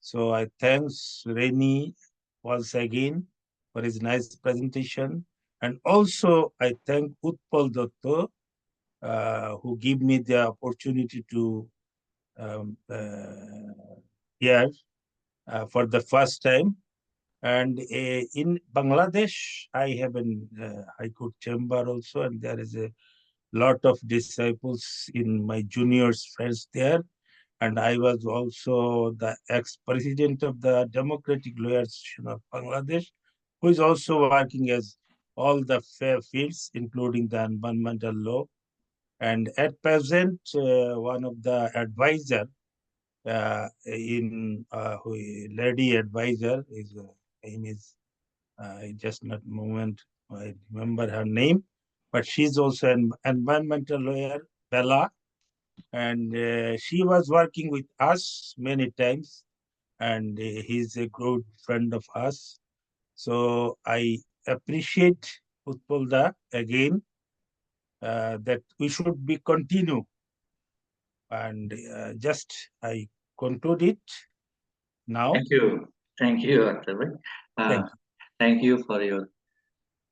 S4: So I thanks Reni once again for his nice presentation. And also I thank Utpal Dotto, who gave me the opportunity to hear for the first time. And in Bangladesh, I have an High Court chamber also, and there is a lot of disciples in my juniors friends there. And I was also the ex-president of the Democratic Lawyers Association of Bangladesh, who is also working as all the fair fields, including the environmental law. And at present, one of the advisor lady advisor is name is just not moment I remember her name, but she's also an environmental lawyer, Bella, and she was working with us many times, and he's a good friend of us. So I appreciate Utpalda again that we should be continue. And just I conclude it now.
S1: Thank you, Akhtar. Thank you for your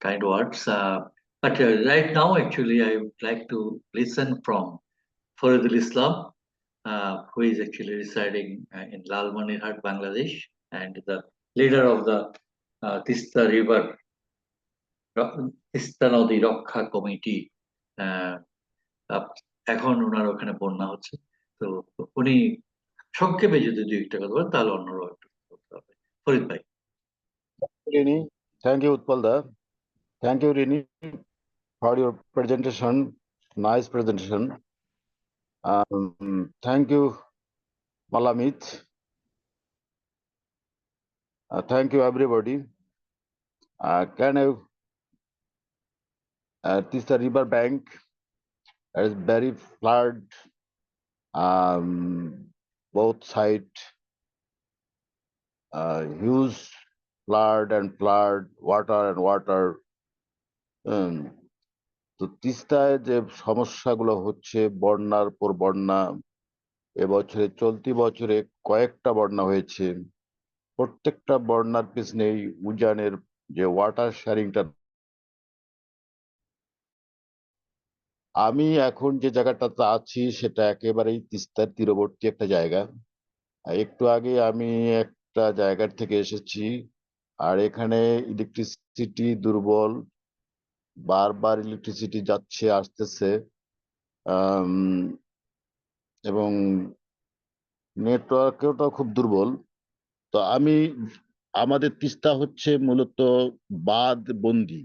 S1: kind words. But right now, actually, I would like to listen from Faridul Islam, who is actually residing in Lalmonirhat, Bangladesh, and the leader of the Teesta River, Teesta Nodi Raksha Committee. এখন ওনার ওখানে বন্যা হচ্ছে, তো উনি সংক্ষেপে যদি দুই একটা কথা বলেন তাহলে অন্যরাও একটু বলতে হবে। ফরিদ ভাই।
S5: Reni, thank you, Utpalda. Thank you, Reni, for your presentation. Nice presentation. Thank you, Malamit. Thank you, everybody. Can I? Teesta River bank is very flood. Both sides, huge flood and flood, water and water. তো তিস্তায় যে সমস্যাগুলো হচ্ছে, বন্যার পর বন্যা, এবছরে চলতি বছরে কয়েকটা বন্যা হয়েছে। প্রত্যেকটা বন্যার পিছনে উজানের যে ওয়াটার শেয়ারিংটা আমি এখন যে জায়গাটাতে আছি সেটা একেবারেই তিস্তার তীরবর্তী একটা জায়গা। একটু আগে আমি একটা জায়গার থেকে এসেছি, আর এখানে ইলেকট্রিসিটি দুর্বল, বারবার ইলেকট্রিসিটি যাচ্ছে আসতেছে, আম, এবং নেটওয়ার্কটাও খুব দুর্বল। তো আমাদের তিস্তা হচ্ছে মূলত বাঁধ বন্দি,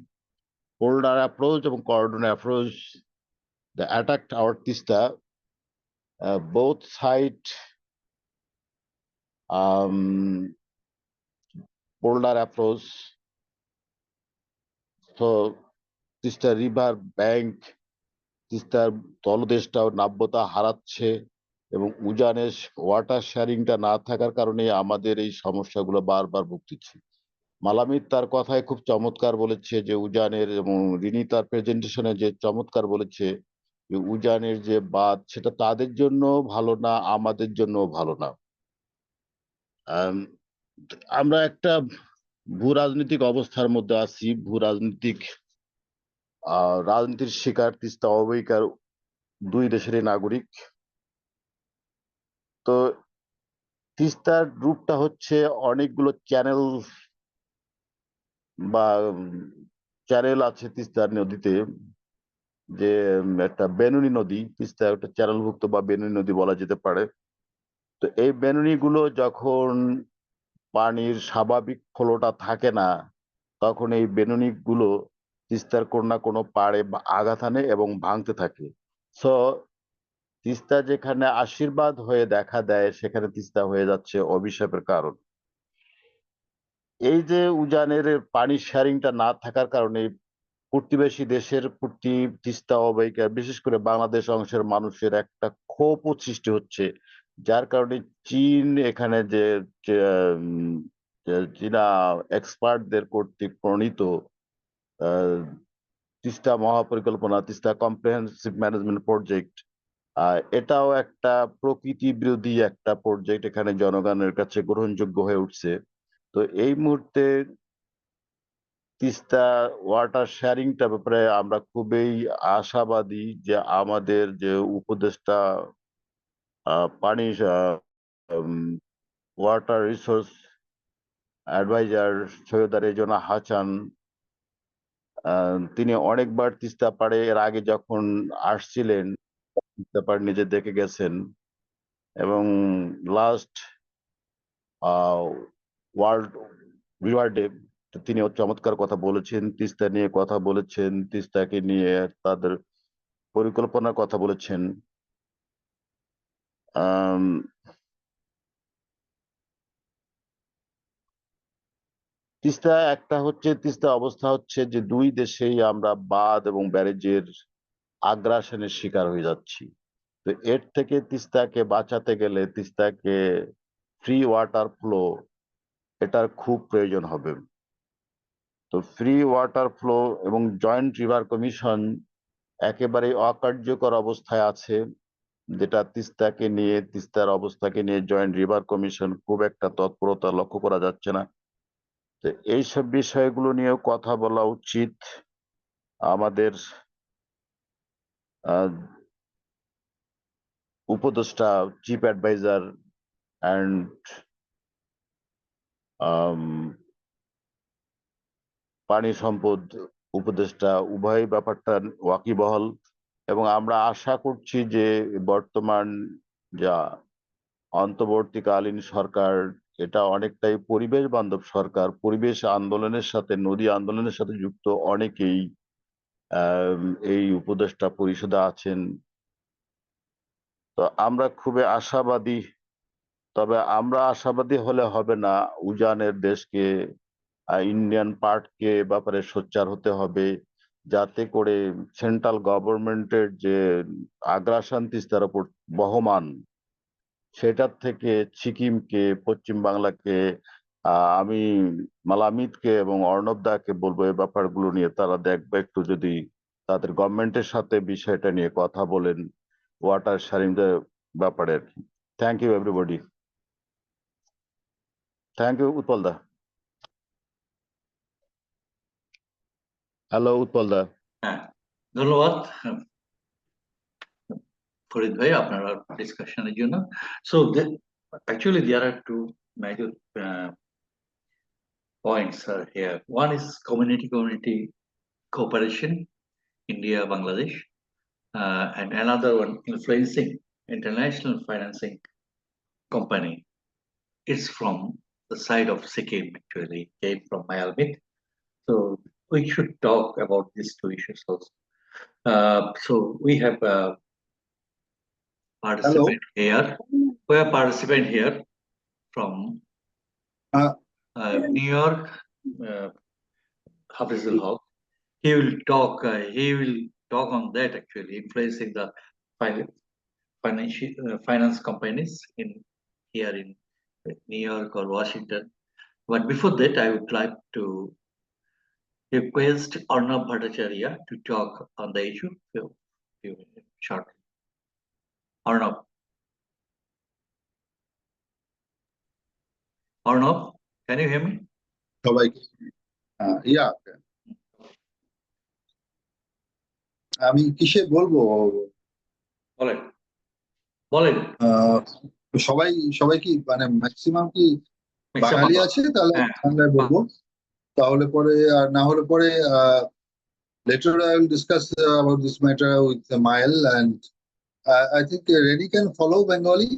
S5: পোল্ডার অ্যাপ্রোচ এবং cordon approach, the attack our Teesta, both side polar approach. So Teesta river bank, তিস্তার তলদেশটাও নাব্যতা হারাচ্ছে এবং উজানের ওয়াটার শেয়ারিংটা না থাকার কারণে আমাদের এই সমস্যাগুলো বারবার ভুগতেছি। মালামিত তার কথায় খুব চমৎকার বলেছে যে উজানের, এবং রিনি তার প্রেজেন্টেশনে যে চমৎকার বলেছে যে উজানের যে বাঁধ সেটা তাদের জন্য ভালো না, আমাদের জন্য ভালো না। আমরা একটা ভূ রাজনৈতিক অবস্থার মধ্যে আছি, ভূ রাজনৈতিক রাজনীতির শিকার তিস্তা অববাহিকার দুই দেশেরই নাগরিক। তো তিস্তার রূপটা হচ্ছে অনেকগুলো চ্যানেল বা চ্যানেল আছে তিস্তার নদীতে, যে একটা বেনুনি নদী, তিস্তা একটা চ্যানেলভুক্ত বা বেনুনি নদী বলা যেতে পারে। তো এই বেনুনি গুলো যখন পানির স্বাভাবিক ফ্লোটা থাকে না, তখন এই বেনুনি গুলো তিস্তার কোনো না কোনো পাড়ে আঘাত আনে এবং ভাঙতে থাকে। সো তিস্তা যেখানে আশীর্বাদ হয়ে দেখা দেয়, সেখানে তিস্তা হয়ে যাচ্ছে অভিশাপের কারণ। এই যে উজানের পানি শেয়ারিংটা না থাকার কারণে প্রতিবেশী দেশের প্রতি তিস্তা অববাহিকা, বিশেষ করে বাংলাদেশ অংশের মানুষের একটা ক্ষোভও সৃষ্টি হচ্ছে, যার কারণে চীন এখানে যে চীনা এক্সপার্টদের কর্তৃক প্রণীত তিস্তা মহাপরিকল্পনা, তিস্তা কম্প্রিহেনসিভ ম্যানেজমেন্ট প্রজেক্ট, এটাও একটা প্রকৃতি বিরোধী একটা প্রজেক্ট, এখানে জনগণের কাছে গ্রহণযোগ্য হয়ে উঠছে। তো এই মুহূর্তে তিস্তা ওয়াটার শেয়ারিংটা ব্যাপারে আমরা খুবই আশাবাদী যে আমাদের যে উপদেষ্টা পানি water resource adviser Syeda Rizwana Hasan, তিনি অনেকবার তিস্তা পাড়ে এর আগে যখন আসছিলেন তিস্তা পাড় নিজে দেখে গেছেন, এবং লাস্ট ওয়ার্ল্ড রিভার ডে তিনি চমৎকার কথা বলেছেন, তিস্তা নিয়ে কথা বলেছেন, তিস্তাকে নিয়ে তাদের পরিকল্পনার কথা বলেছেন। তিস্তা একটা হচ্ছে, তিস্তা অবস্থা হচ্ছে যে দুই দেশেই আমরা বাঁধ এবং ব্যারেজের আগ্রাসনের শিকার হয়ে যাচ্ছি। তো এর থেকে তিস্তাকে বাঁচাতে গেলে তিস্তাকে ফ্রি ওয়াটার ফ্লো এটার খুব প্রয়োজন হবে। তো ফ্রি ওয়াটার ফ্লো এবং জয়েন্ট রিভার কমিশন একেবারে অকার্যকর অবস্থায় আছে, যেটা তিস্তাকে নিয়ে, তিস্তার অবস্থাকে নিয়ে জয়েন্ট রিভার কমিশন খুব একটা তৎপরতা লক্ষ্য করা যাচ্ছে না। তো এইসব বিষয়গুলো নিয়েও কথা বলা উচিত আমাদের উপদেষ্টা, চিফ অ্যাডভাইজার অ্যান্ড পানি সম্পদ উপদেষ্টা উভয় ব্যাপারটা ওয়াকিবহাল, এবং আমরা আশা করছি যে বর্তমান যা অন্তর্বর্তীকালীন সরকার, এটা অনেকটাই পরিবেশ বান্ধব সরকার। পরিবেশ আন্দোলনের সাথে, নদী আন্দোলনের সাথে যুক্ত অনেকেই এই উপদেষ্টা পরিষদে আছেন। তো আমরা খুবই আশাবাদী, তবে আমরা আশাবাদী হলে হবে না, উজানের দেশকে, ইন্ডিয়ান পার্টকে ব্যাপারে সোচ্চার হতে হবে, যাতে করে সেন্ট্রাল গভর্নমেন্টের যে আগ্রাসন তিস্তার উপর বহমান, সেটার থেকে সিকিমকে, পশ্চিম বাংলাকে, আমি মালামিতকে এবং অর্ণব দাকে বলবো এই ব্যাপারগুলো নিয়ে তারা দেখবে একটু, যদি তাদের গভর্নমেন্টের সাথে বিষয়টা নিয়ে কথা বলেন, ওয়াটার শেয়ারিং ব্যাপারে আর কি। Thank you everybody. Thank you Utpal da. Hello Utpal da.
S1: হ্যাঁ, ধন্যবাদ। ফরিদ ভাই আপনারা ডিসকাশনের জন্য। So actually there are two major points are here. One is community cooperation, India, Bangladesh, and another one influencing international financing company. It's from the side of Sikkim, actually came from Mayalmit. So we should talk about these two issues also. So we have a participant here. We have participant here from
S6: Uh,
S1: New York, Hafizul Haq. He will talk. He will talk on that, actually influencing the finance companies in here in New York or Washington. But before that, I would like to request Arnab Bhattacharya to talk on the issue shortly. Arnab. Arnab, can you hear me?
S6: সবাইকে আমি কিসে বলবো?
S1: বলেন বলেন।
S6: সবাই কি মানে maximum কি বাঙালি আছে? তাহলে বাংলায় বলবো, তাহলে পরে আর না হলে পরে later I will discuss about this matter with Mael, and I think Reni can follow Bengali.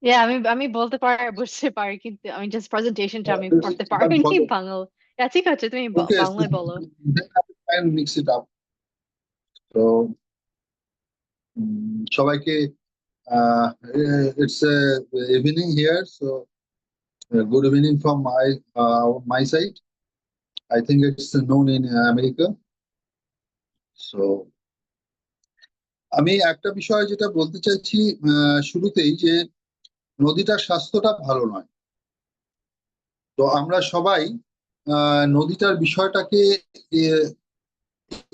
S2: Yeah, আমি বলতে বুঝতে পারি, কিন্তু আমি জাস্ট প্রেজেন্টেশনটা আমি পড়তে পারিনি বাংলা। ঠিক আছে, তুমি বাংলায় বলো।
S6: Then I will try and mix it up. So সবাইকে it's evening here, so good evening from my side. I think it's known in America. So আমি একটা বিষয় যেটা বলতে চাইছি শুরুতেই, যে নদীটার স্বাস্থ্যটা ভালো নয়। তো আমরা সবাই নদীটার বিষয়টাকে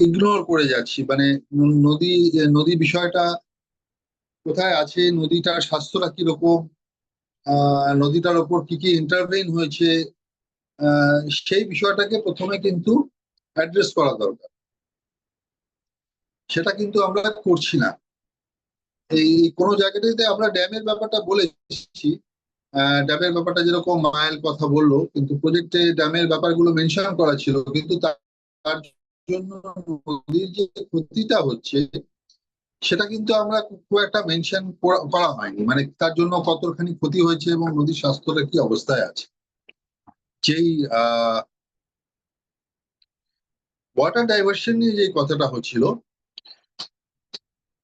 S6: ইগনোর করে যাচ্ছি, মানে নদী বিষয়টা কোথায় আছে, নদীটার স্বাস্থ্যটা কিরকম, নদীটার ওপর কি কি ইন্টারভেন হয়েছে, সেই বিষয়টাকে প্রথমে কিন্তু অ্যাড্রেস করা দরকার। সেটা কিন্তু আমরা করছি না। এই কোনো জায়গাটাতে আমরা ড্যামের ব্যাপারটা বলে এসেছি, ড্যামের ব্যাপারটা যেরকম মাইল কথা বললো, কিন্তু প্রজেক্টে ড্যামের ব্যাপারগুলো মেনশন করা ছিল, কিন্তু তার জন্য নদীর যে ক্ষতিটা হচ্ছে সেটা কিন্তু আমরা খুব একটা মেনশন করা হয়নি, মানে তার জন্য কতখানি ক্ষতি হয়েছে এবং নদীর স্বাস্থ্যটা কি অবস্থায় আছে। যেই ওয়াটার ডাইভার্সন নিয়ে যে কথাটা হচ্ছিল,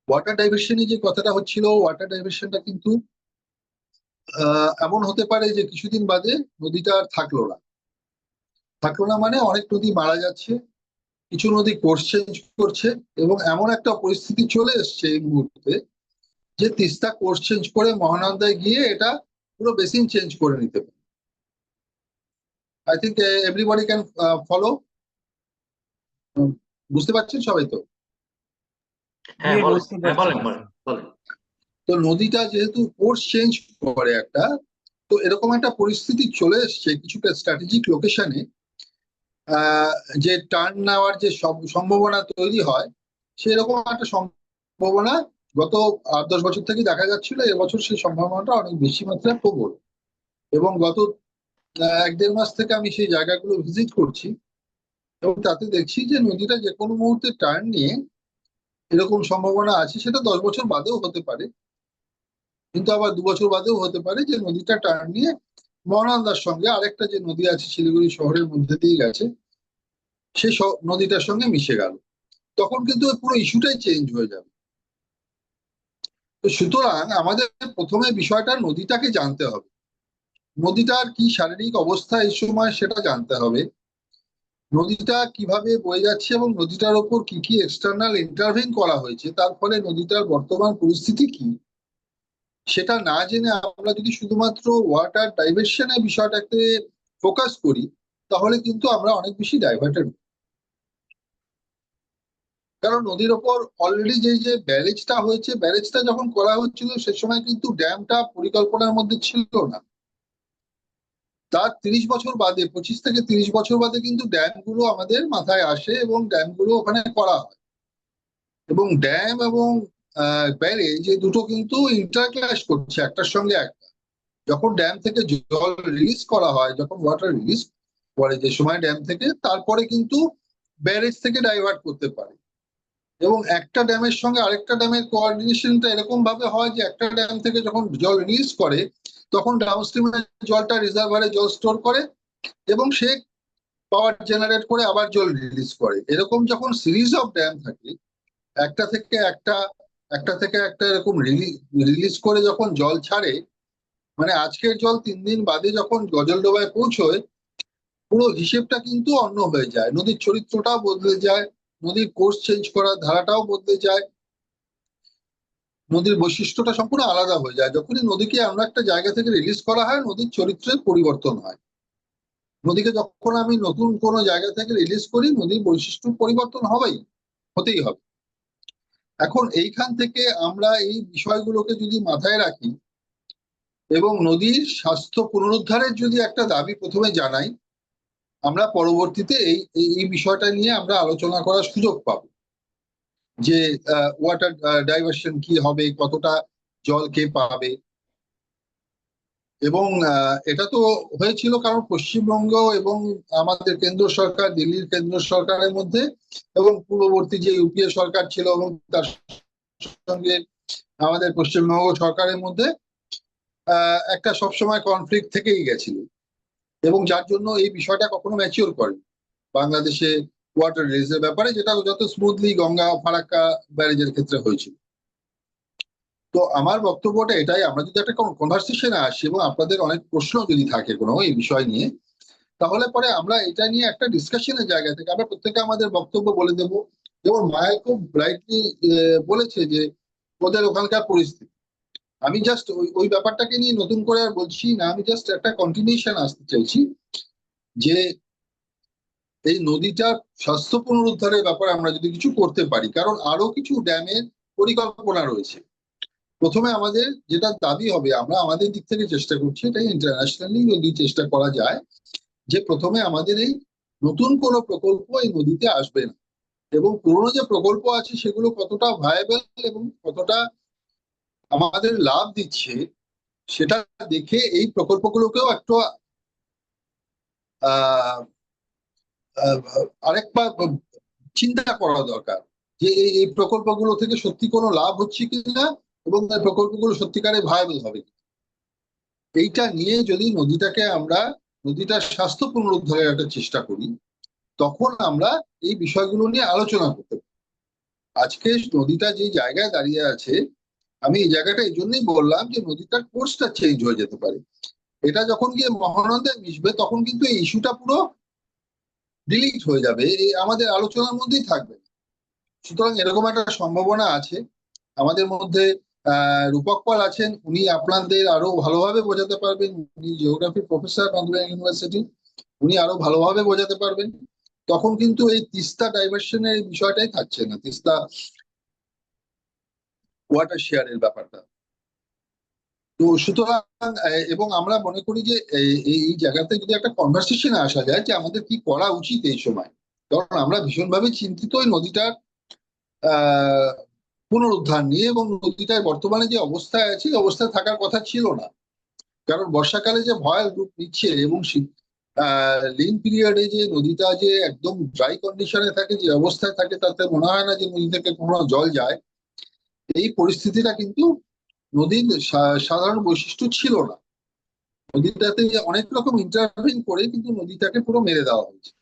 S6: ওয়াটার ডাইভার্সনটা কিন্তু এমন হতে পারে যে কিছুদিন বাদে নদীটা আর থাকলো না, মানে অনেক নদী মারা যাচ্ছে, কিছু নদী কোর্স চেঞ্জ করছে, এবং এমন একটা পরিস্থিতি চলে এসছে এই মুহূর্তে যে তিস্তা কোর্স চেঞ্জ করে মহানন্দায় গিয়ে এটা পুরো বেসিন চেঞ্জ করে নিতে পারে। I think everybody can follow. বুঝতে পারছেন সবাই তো? তো নদীটা যেহেতু কোর্স চেঞ্জ করে একটা, তো এরকম একটা পরিস্থিতি চলে এসছে কিছুটা স্ট্র্যাটেজিক লোকেশনে, যে টার্ন নেওয়ার যে সম্ভাবনা তৈরি হয়, সেরকম একটা সম্ভাবনা গত 8-10 বছর থেকে দেখা যাচ্ছিল। এবছর সেই সম্ভাবনাটা অনেক বেশি মাত্রায় প্রবল, এবং গত 1-1.5 মাস থেকে আমি সেই জায়গাগুলো ভিজিট করছি, এবং তাতে দেখছি যে নদীটা যে কোনো মুহূর্তে টার্ন নিয়ে এরকম সম্ভাবনা আছে। সেটা 10 বছর বাদেও হতে পারে, কিন্তু আবার 2 বছর বাদেও হতে পারে যে নদীটা টার্ন নিয়ে মহানন্দার সঙ্গে আরেকটা যে নদী আছে শিলিগুড়ি শহরের মধ্যে দিয়ে গেছে, সেই নদীটার সঙ্গে মিশে গেল। তখন কিন্তু পুরো ইস্যুটাই চেঞ্জ হয়ে যাবে। তো সুতরাং আমাদের প্রথমে বিষয়টা নদীটাকে জানতে হবে, নদীটার কি শারীরিক অবস্থা এই সময় সেটা জানতে হবে, নদীটা কিভাবে বয়ে যাচ্ছে এবং নদীটার ওপর কি কি এক্সটার্নাল ইন্টারভেন করা হয়েছে, তার ফলে নদীটার বর্তমান পরিস্থিতি কি, সেটা না জেনে আমরা যদি শুধুমাত্র ওয়াটার ডাইভার্সনের বিষয়টাকে ফোকাস করি, তাহলে কিন্তু আমরা অনেক বেশি ডাইভার্টেড। কারণ নদীর ওপর অলরেডি যে ব্যারেজটা হয়েছে, ব্যারেজটা যখন করা হচ্ছিল সে সময় কিন্তু ড্যামটা পরিকল্পনার মধ্যে ছিল না। তার 30 বছর বাদে, 25 থেকে 30 বছর বাদে কিন্তু ড্যামগুলো আমাদের মাথায় আসে এবং ড্যামগুলো ওখানে করা হয়। এবং ড্যাম এবং ব্যারেজ এই দুটো কিন্তু ইন্টারক্ল্যাশ করছে একটার সঙ্গে একটা। যখন ড্যাম থেকে জল রিলিজ করা হয়, যখন ওয়াটার রিলিজ করে যে সময় ড্যাম থেকে, তারপরে কিন্তু ব্যারেজ থেকে ডাইভার্ট করতে পারে। এবং একটা ড্যামের সঙ্গে আরেকটা ড্যামের কোঅর্ডিনেশনটা এরকম ভাবে হয় যে একটা ড্যাম থেকে যখন জল রিলিজ করে তখন ডাউনস্ট্রিমে জলটা রিজার্ভারে জল স্টোর করে এবং সে পাওয়ার জেনারেট করে আবার জল রিলিজ করে। এরকম যখন সিরিজ অফ ড্যাম থাকে, একটা থেকে একটা এরকম রিলিজ করে যখন জল ছাড়ে, মানে আজকের জল 3 দিন বাদে যখন গজলডোবায় পৌঁছয়, পুরো হিসেবটা কিন্তু অন্য হয়ে যায়। নদীর চরিত্রটাও বদলে যায়, নদীর কোর্স চেঞ্জ করার ধারাটাও বদলে যায়, নদীর বৈশিষ্ট্যটা সম্পূর্ণ আলাদা হয়ে যায়। যখনই নদীকে আমরা একটা জায়গা থেকে রিলিজ করা হয়, নদীর চরিত্রের পরিবর্তন হয়। নদীকে যখন আমি নতুন কোনো জায়গা থেকে রিলিজ করি, নদীর বৈশিষ্ট্য পরিবর্তন হতেই হবে। এখন এইখান থেকে আমরা এই বিষয়গুলোকে যদি মাথায় রাখি এবং নদীর স্বাস্থ্য পুনরুদ্ধারের যদি একটা দাবি প্রথমে জানাই, আমরা পরবর্তীতে এই বিষয়টা নিয়ে আমরা আলোচনা করার সুযোগ পাব যে ওয়াটার ডাইভার্সন কি হবে, কতটা জল কে পাবে। এবং এটা তো হয়েছিল কারণ পশ্চিমবঙ্গ এবং আমাদের কেন্দ্র সরকার, দিল্লির কেন্দ্র সরকারের মধ্যে এবং পূর্ববর্তী যে ইউপিএ সরকার ছিল এবং তার সঙ্গে আমাদের পশ্চিমবঙ্গ সরকারের মধ্যে একটা সবসময় কনফ্লিক্ট থেকেই গেছিল এবং যার জন্য এই বিষয়টা কখনো ম্যাচিওর করেনি বাংলাদেশে ওয়াটার রিলিজের ব্যাপারে, যেটা যত স্মুথলি গঙ্গা ফারাক্কা ব্যারেজের ক্ষেত্রে হয়েছিল। তো আমার বক্তব্যটা এটাই, আমরা যদি একটা কনভারসেশনে আসি এবং আপনাদের অনেক প্রশ্ন যদি থাকে কোনো এই বিষয় নিয়ে, তাহলে পরে আমরা এটা নিয়ে একটা ডিসকাশনের জায়গা থেকে আমরা প্রত্যেকে আমাদের বক্তব্য বলে দেব। যেমন মায়া খুব ব্রাইটলি বলেছে যে ওদের ওখানকার পরিস্থিতি, আমি জাস্ট ওই ব্যাপারটাকে নিয়ে নতুন করে আর বলছি না, আমি জাস্ট একটা কন্টিনিউশন আসতে চাইছি যে এই নদীটার স্বাস্থ্য পুনরুদ্ধারের ব্যাপারে আমরা যদি কিছু করতে পারি, কারণ আরো কিছু ড্যামের পরিকল্পনা রয়েছে। প্রথমে আমাদের যেটা দাবি হবে, আমরা আমাদের দিক থেকে চেষ্টা করছি, এটাই ইন্টারন্যাশনালি যদি চেষ্টা করা যায়, যে প্রথমে আমাদের এই নতুন কোনো প্রকল্প এই নদীতে আসবে না এবং পুরোনো যে প্রকল্প আছে সেগুলো কতটা ভায়াবল এবং কতটা আমাদের লাভ দিচ্ছে সেটা দেখে এই প্রকল্পগুলোকেও একটু আরেকবার চিন্তা করা দরকার যে এই প্রকল্পগুলো থেকে সত্যি কোনো লাভ হচ্ছে কিনা এবং এই প্রকল্পগুলো সত্যিকারে ভায়াবল হবে। এইটা নিয়ে যদি নদীটার স্বাস্থ্য পুনরুদ্ধারের একটা চেষ্টা করি, তখন আমরা এই বিষয়গুলো নিয়ে আলোচনা করতে পারি। আজকে নদীটা যে জায়গায় দাঁড়িয়ে আছে, আমি এই জায়গাটা এই জন্যই বললাম যে নদীটার কোর্সটা চেঞ্জ হয়ে যেতে পারে। এটা যখন গিয়ে মহানন্দায় মিশবে তখন কিন্তু এই ইস্যুটা পুরো ডিলিট হয়ে যাবে, এই আমাদের আলোচনার মধ্যেই থাকবে। সুতরাং এরকম একটা সম্ভাবনা আছে। আমাদের মধ্যে রূপক পাল আছেন, উনি আপনাদের আরো ভালোভাবে বোঝাতে পারবেন, উনি জিওগ্রাফি প্রফেসর বাংলা ইউনিভার্সিটি, উনি আরো ভালোভাবে বোঝাতে পারবেন। তখন কিন্তু এই তিস্তা ডাইভার্সনের বিষয়টাই থাকছে না, তিস্তা ওয়াটার শেয়ারের ব্যাপারটা। তো সুতরাং এবং আমরা মনে করি যে এই জায়গাতে যদি একটা কনভারসেশনে আসা যায় যে আমাদের কি করা উচিত এই সময়, কারণ আমরা ভীষণভাবে চিন্তিত ওই নদীটার পুনরুদ্ধার নিয়ে এবং নদীটার বর্তমানে যে অবস্থায় আছে অবস্থায় থাকার কথা ছিল না। কারণ বর্ষাকালে যে ভয়াল রূপ নিচ্ছে এবং লিন পিরিয়ডে যে নদীটা যে একদম ড্রাই কন্ডিশনে থাকে, যে অবস্থায় থাকে, তাতে মনে হয় না যে নদী থেকে কোনো জল যায়। এই পরিস্থিতিটা কিন্তু নদীর সাধারণ বৈশিষ্ট্য ছিল না। নদীটাতে অনেক রকম ইন্টারভিন করে কিন্তু নদীটাকে পুরো মেরে দেওয়া হয়েছে।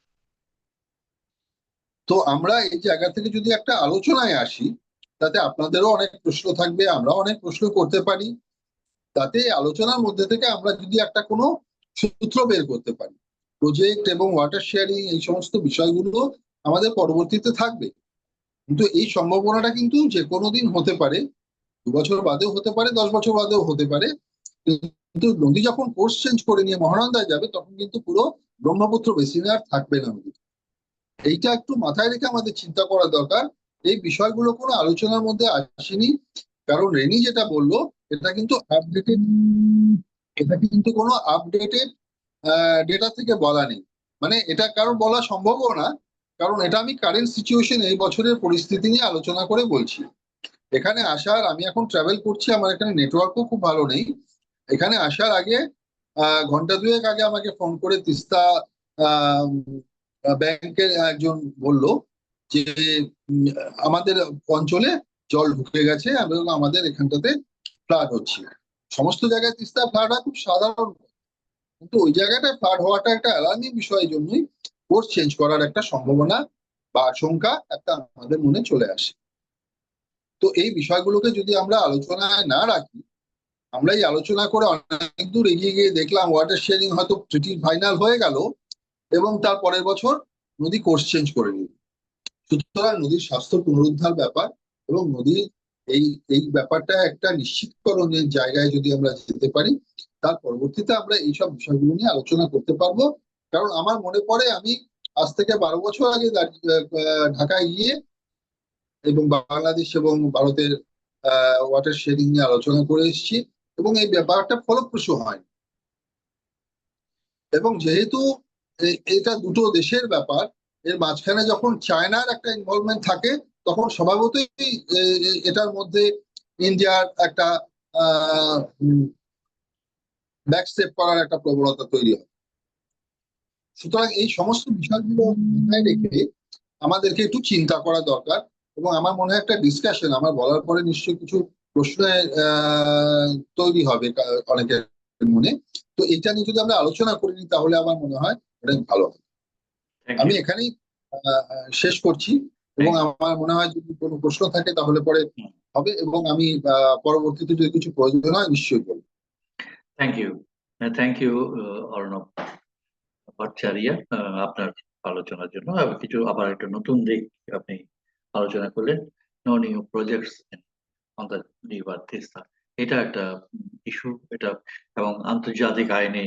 S6: তো আমরা এই জায়গা থেকে যদি একটা আলোচনায় আসি, তাতে আপনাদেরও অনেক প্রশ্ন থাকবে, আমরাও অনেক প্রশ্ন করতে পারি। তাতে আলোচনার মধ্যে থেকে আমরা যদি একটা কোনো সূত্র বের করতে পারি, প্রজেক্ট এবং ওয়াটার শেয়ারিং এই সমস্ত বিষয়গুলো আমাদের পরবর্তীতে থাকবে। কিন্তু এই সম্ভাবনাটা কিন্তু যে কোনো দিন হতে পারে, 2 বছর বাদেও হতে পারে, 10 বছর বাদেও হতে পারে। কিন্তু নদী যখন কোর্স চেঞ্জ করে নিয়ে মহানন্দায় যাবে তখন কিন্তু পুরো ব্রহ্মপুত্র বেসিনে আর থাকবে না নদী। এইটা একটু মাথায় রেখে আমাদের চিন্তা করা দরকার। এই বিষয়গুলো কোনো আলোচনার মধ্যে আসেনি, কারণ রেনি যেটা বললো এটা কিন্তু কোনো আপডেটেড ডেটা থেকে বলা নেই, মানে এটা কারণ বলা সম্ভবও না, কারণ এটা আমি কারেন্ট সিচুয়েশন এই বছরের পরিস্থিতি নিয়ে আলোচনা করে বলছি। এখানে আসার, আমি এখন ট্রাভেল করছি, আমার এখানে নেটওয়ার্কও খুব ভালো নেই। এখানে আসার আগে ঘন্টা দুয়েক আগে আমাকে ফোন করে তিস্তা ব্যাংকের একজন বলল যে আমাদের অঞ্চলে জল ঢুকে গেছে এবং আমাদের এখানটাতে ফ্লাড হচ্ছে। সমস্ত জায়গায় তিস্তা ফ্লাড হয় খুব সাধারণ, কিন্তু ওই জায়গাটায় ফ্লাড হওয়াটা একটা অ্যালার্মিং বিষয়ের জন্যই কোর্স চেঞ্জ করার একটা সম্ভাবনা বা আশঙ্কা একটা আমাদের মনে চলে আসে। তো এই বিষয়গুলোকে যদি আমরা আলোচনায় না রাখি, আমরা এই আলোচনা করে অনেক দূর এগিয়ে গিয়ে দেখলাম ওয়াটার শেয়ারিং হয়তো ট্রিটি ফাইনাল হয়ে গেল এবং তার পরের বছর নদী কোর্স চেঞ্জ করে নিল। সুতরাং নদীর স্বাস্থ্য পুনরুদ্ধার ব্যাপার এবং নদীর এই এই ব্যাপারটা একটা নিশ্চিতকরণের জায়গায় যদি আমরা যেতে পারি, তার পরবর্তীতে আমরা এইসব বিষয়গুলো নিয়ে আলোচনা করতে পারবো। কারণ আমার মনে পড়ে আমি আজ থেকে 12 বছর আগে ঢাকায় গিয়ে এবং বাংলাদেশ এবং ভারতের ওয়াটার শেয়ারিং নিয়ে আলোচনা করে এসেছি এবং এই ব্যাপারটা ফলপ্রসূ হয়। এবং যেহেতু এটা দুটো দেশের ব্যাপার, এর মাঝখানে যখন চায়নার একটা ইনভলভমেন্ট থাকে তখন স্বভাবতই এটার মধ্যে ইন্ডিয়ার একটা ব্যাকস্টেপ করার একটা প্রবণতা তৈরি হয়। সুতরাং এই সমস্ত বিষয়গুলো মাথায় রেখে আমাদেরকে একটু চিন্তা করা দরকার এবং আমার মনে হয় একটা ডিসকাশন আমার বলার পরে নিশ্চয়ই কিছু প্রশ্ন তৈরি হবে অনেকের মনে। তো এটা নিয়ে যদি আমরা আলোচনা করি নি তাহলে আমার মনে হয় এটা ভালো হবে। আমি এখানেই শেষ করছি এবং আমার মনে হয় যদি কোনো প্রশ্ন থাকে তাহলে পরে হবে এবং আমি পরবর্তীতে যদি কিছু প্রয়োজন হয় নিশ্চয়ই বলবো।
S1: থ্যাংক ইউ অর্ণব ভট্টাচার্য আপনার আলোচনার জন্য। কিছু আবার একটা নতুন দিক আপনি আলোচনা করলেন, no new projects on the river Teesta. এটা একটা ইস্যু, এটা এবং আন্তর্জাতিক আইনে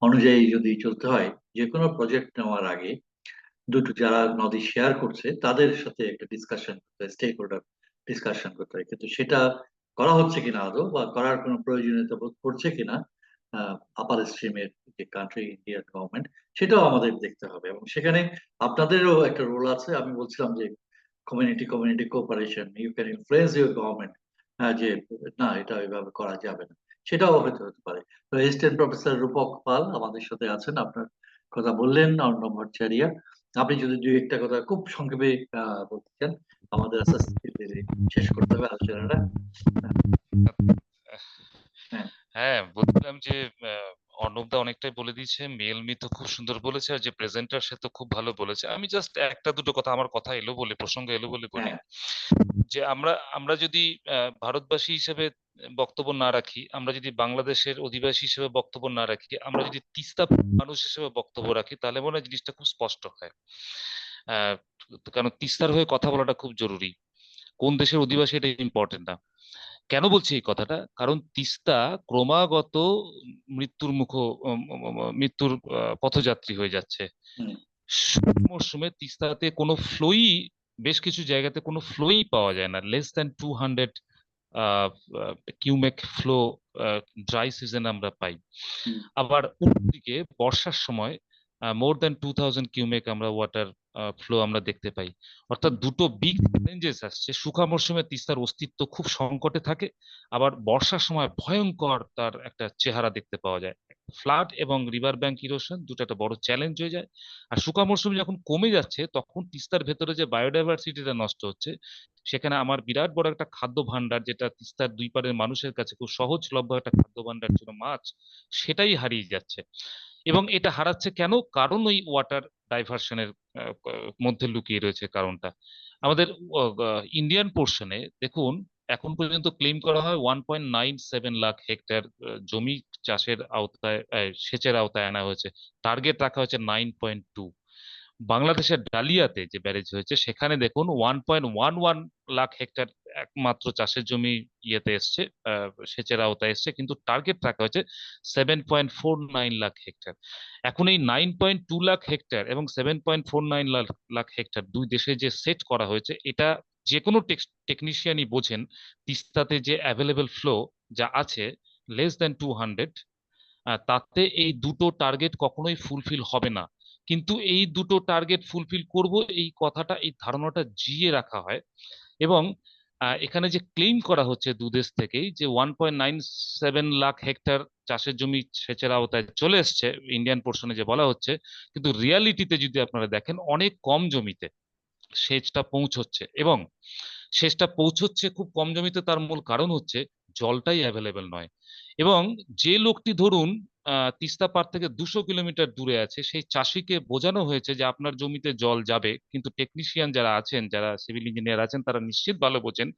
S1: অনুযায়ী যদি চলতে হয় যে কোনো প্রজেক্ট নেওয়ার আগে দুটো যারা নদী শেয়ার করছে তাদের সাথে একটা ডিসকাশন করতে হয়, স্টেক হোল্ডার ডিসকাশন করতে হয়, কিন্তু সেটা করা হচ্ছে কিনা আদৌ বা করার কোনো প্রয়োজনীয়তা বোধ করছে কিনা আপার স্ট্রিমের যে কান্ট্রি ইন্ডিয়ান গভর্নমেন্ট, সেটাও আমাদের দেখতে হবে। এবং সেখানে আপনাদেরও একটা রোল আছে। আমি বলছিলাম যে community cooperation, you can influence your government, যে না এটা ওইভাবে করা যাবে না, সেটাও হতে হতে পারে। তো অ্যাসিস্ট্যান্ট প্রফেসর রূপক পাল আমাদের সাথে আছেন, আপনার কথা বললেন অর্ণব ভট্টাচার্য। আপনি যদি দুই একটা কথা খুব সংক্ষেপে বলতে চান, আমাদের আস্তে আস্তে শেষ করতে হবে আলোচনাটা।
S7: হ্যাঁ, বলছিলাম যে অর্ণবদা অনেকটাই বলে দিয়েছে, মেলমি তো খুব সুন্দর বলেছে, আর যে প্রেজেন্টার সে তো খুব ভালো বলেছে। আমি জাস্ট একটা দুটো কথা, আমার কথা এলো বলে, প্রসঙ্গ এলো বলে বলি যে আমরা যদি ভারতবাসী হিসেবে বক্তব্য না রাখি, আমরা যদি বাংলাদেশের অধিবাসী হিসেবে বক্তব্য না রাখি, আমরা যদি তিস্তা মানুষ হিসেবে বক্তব্য রাখি, তাহলে মনে হয় জিনিসটা খুব স্পষ্ট হয়। কারণ তিস্তার হয়ে কথা বলাটা খুব জরুরি। কোন দেশের অধিবাসী এটা ইম্পর্টেন্ট না। কেন বলছি এই কথাটা? কারণ তিস্তা ক্রমাগত মৃত্যুর পথযাত্রী হয়ে যাচ্ছে। মরশুমে তিস্তাতে কোনো ফ্লোই, বেশ কিছু জায়গাতে কোনো ফ্লোই পাওয়া যায় না, less than 200 cumec flow dry season আমরা পাই। আবার অন্যদিকে বর্ষার সময় মোর দ্যান 2000 কিউমেক আমরা ওয়াটার ফ্লো আমরা দেখতে পাই। অর্থাৎ দুটো বিগ চ্যালেঞ্জেস আসছে। শুকা মরশুমে তিস্তার অস্তিত্ব খুব সংকটে থাকে, আবার বর্ষার সময় ভয়ঙ্কর তার একটা চেহারা দেখতে পাওয়া যায়। ফ্লাড এবং রিভার ব্যাংক ইরোশন দুটো একটা বড় চ্যালেঞ্জ হয়ে যায়। আর শুকা মরশুমে যখন কমে যাচ্ছে তখন তিস্তার ভেতরে যে বায়োডাইভার্সিটিটা নষ্ট হচ্ছে, সেখানে আমার বিরাট বড় একটা খাদ্য ভান্ডার, যেটা তিস্তার দুই পাড়ের মানুষের কাছে খুব সহজলভ্য একটা খাদ্য ভান্ডার ছিল মাছ, সেটাই হারিয়ে যাচ্ছে। এবং এটা হারাচ্ছে কেন? কারণ ওই ওয়াটার ডাইভার্সনের মধ্যে লুকিয়ে রয়েছে কারণটা। আমাদের ইন্ডিয়ান পোর্শনে দেখুন, এখন পর্যন্ত ক্লেম করা হয় 1.97 লাখ হেক্টর জমি চাষের আওতায়, সেচের আওতায় আনা হয়েছে। টার্গেট রাখা হয়েছে 9.2। বাংলাদেশের ডালিয়াতে যে ব্যারেজ হয়েছে সেখানে দেখুন 1.11 লাখ হেক্টর একমাত্র চাষের জমি ইয়েতে এসছে, সেচের আওতায় এসছে, কিন্তু টার্গেট রাখা হয়েছে 7.49 লাখ হেক্টর। এখন এই 9.2 লাখ হেক্টর এবং 7.49 লাখ হেক্টর দুই দেশে যে সেট করা হয়েছে, এটা যে কোনো টেকনিশিয়ানই বোঝেন তিস্তাতে যে অ্যাভেলেবল ফ্লো যা আছে লেস দ্যান 200, তাতে এই দুটো টার্গেট কখনোই ফুলফিল হবে না। কিন্তু এই দুটো টার্গেট ফুলফিল করব, এই কথাটা, এই ধারণাটা জিয়ে রাখা হয়। এবং এখানে যে ক্লেম করা হচ্ছে দুদেশ থেকেই যে 1.97 লাখ হেক্টর চাষের জমি সেচের আওতায় চলে এসছে ইন্ডিয়ান পোর্শনে যে বলা হচ্ছে, কিন্তু রিয়ালিটিতে যদি আপনারা দেখেন অনেক কম জমিতে সেচটা পৌঁছচ্ছে, এবং সেচটা পৌঁছচ্ছে খুব কম জমিতে। তার মূল কারণ হচ্ছে জলটাই অ্যাভেলেবেল নয়। এবং যে লোকটি ধরুন তিস্তা পার থেকে 200 কিলোমিটার দূরে আছে, সেই চাষিকে বোঝানো হয়েছে যে আপনার জমিতে জল যাবে, কিন্তু টেকনিশিয়ান যারা আছেন, যারা সিভিল ইঞ্জিনিয়ার আছেন, তারা নিশ্চিত ভালো বোঝেন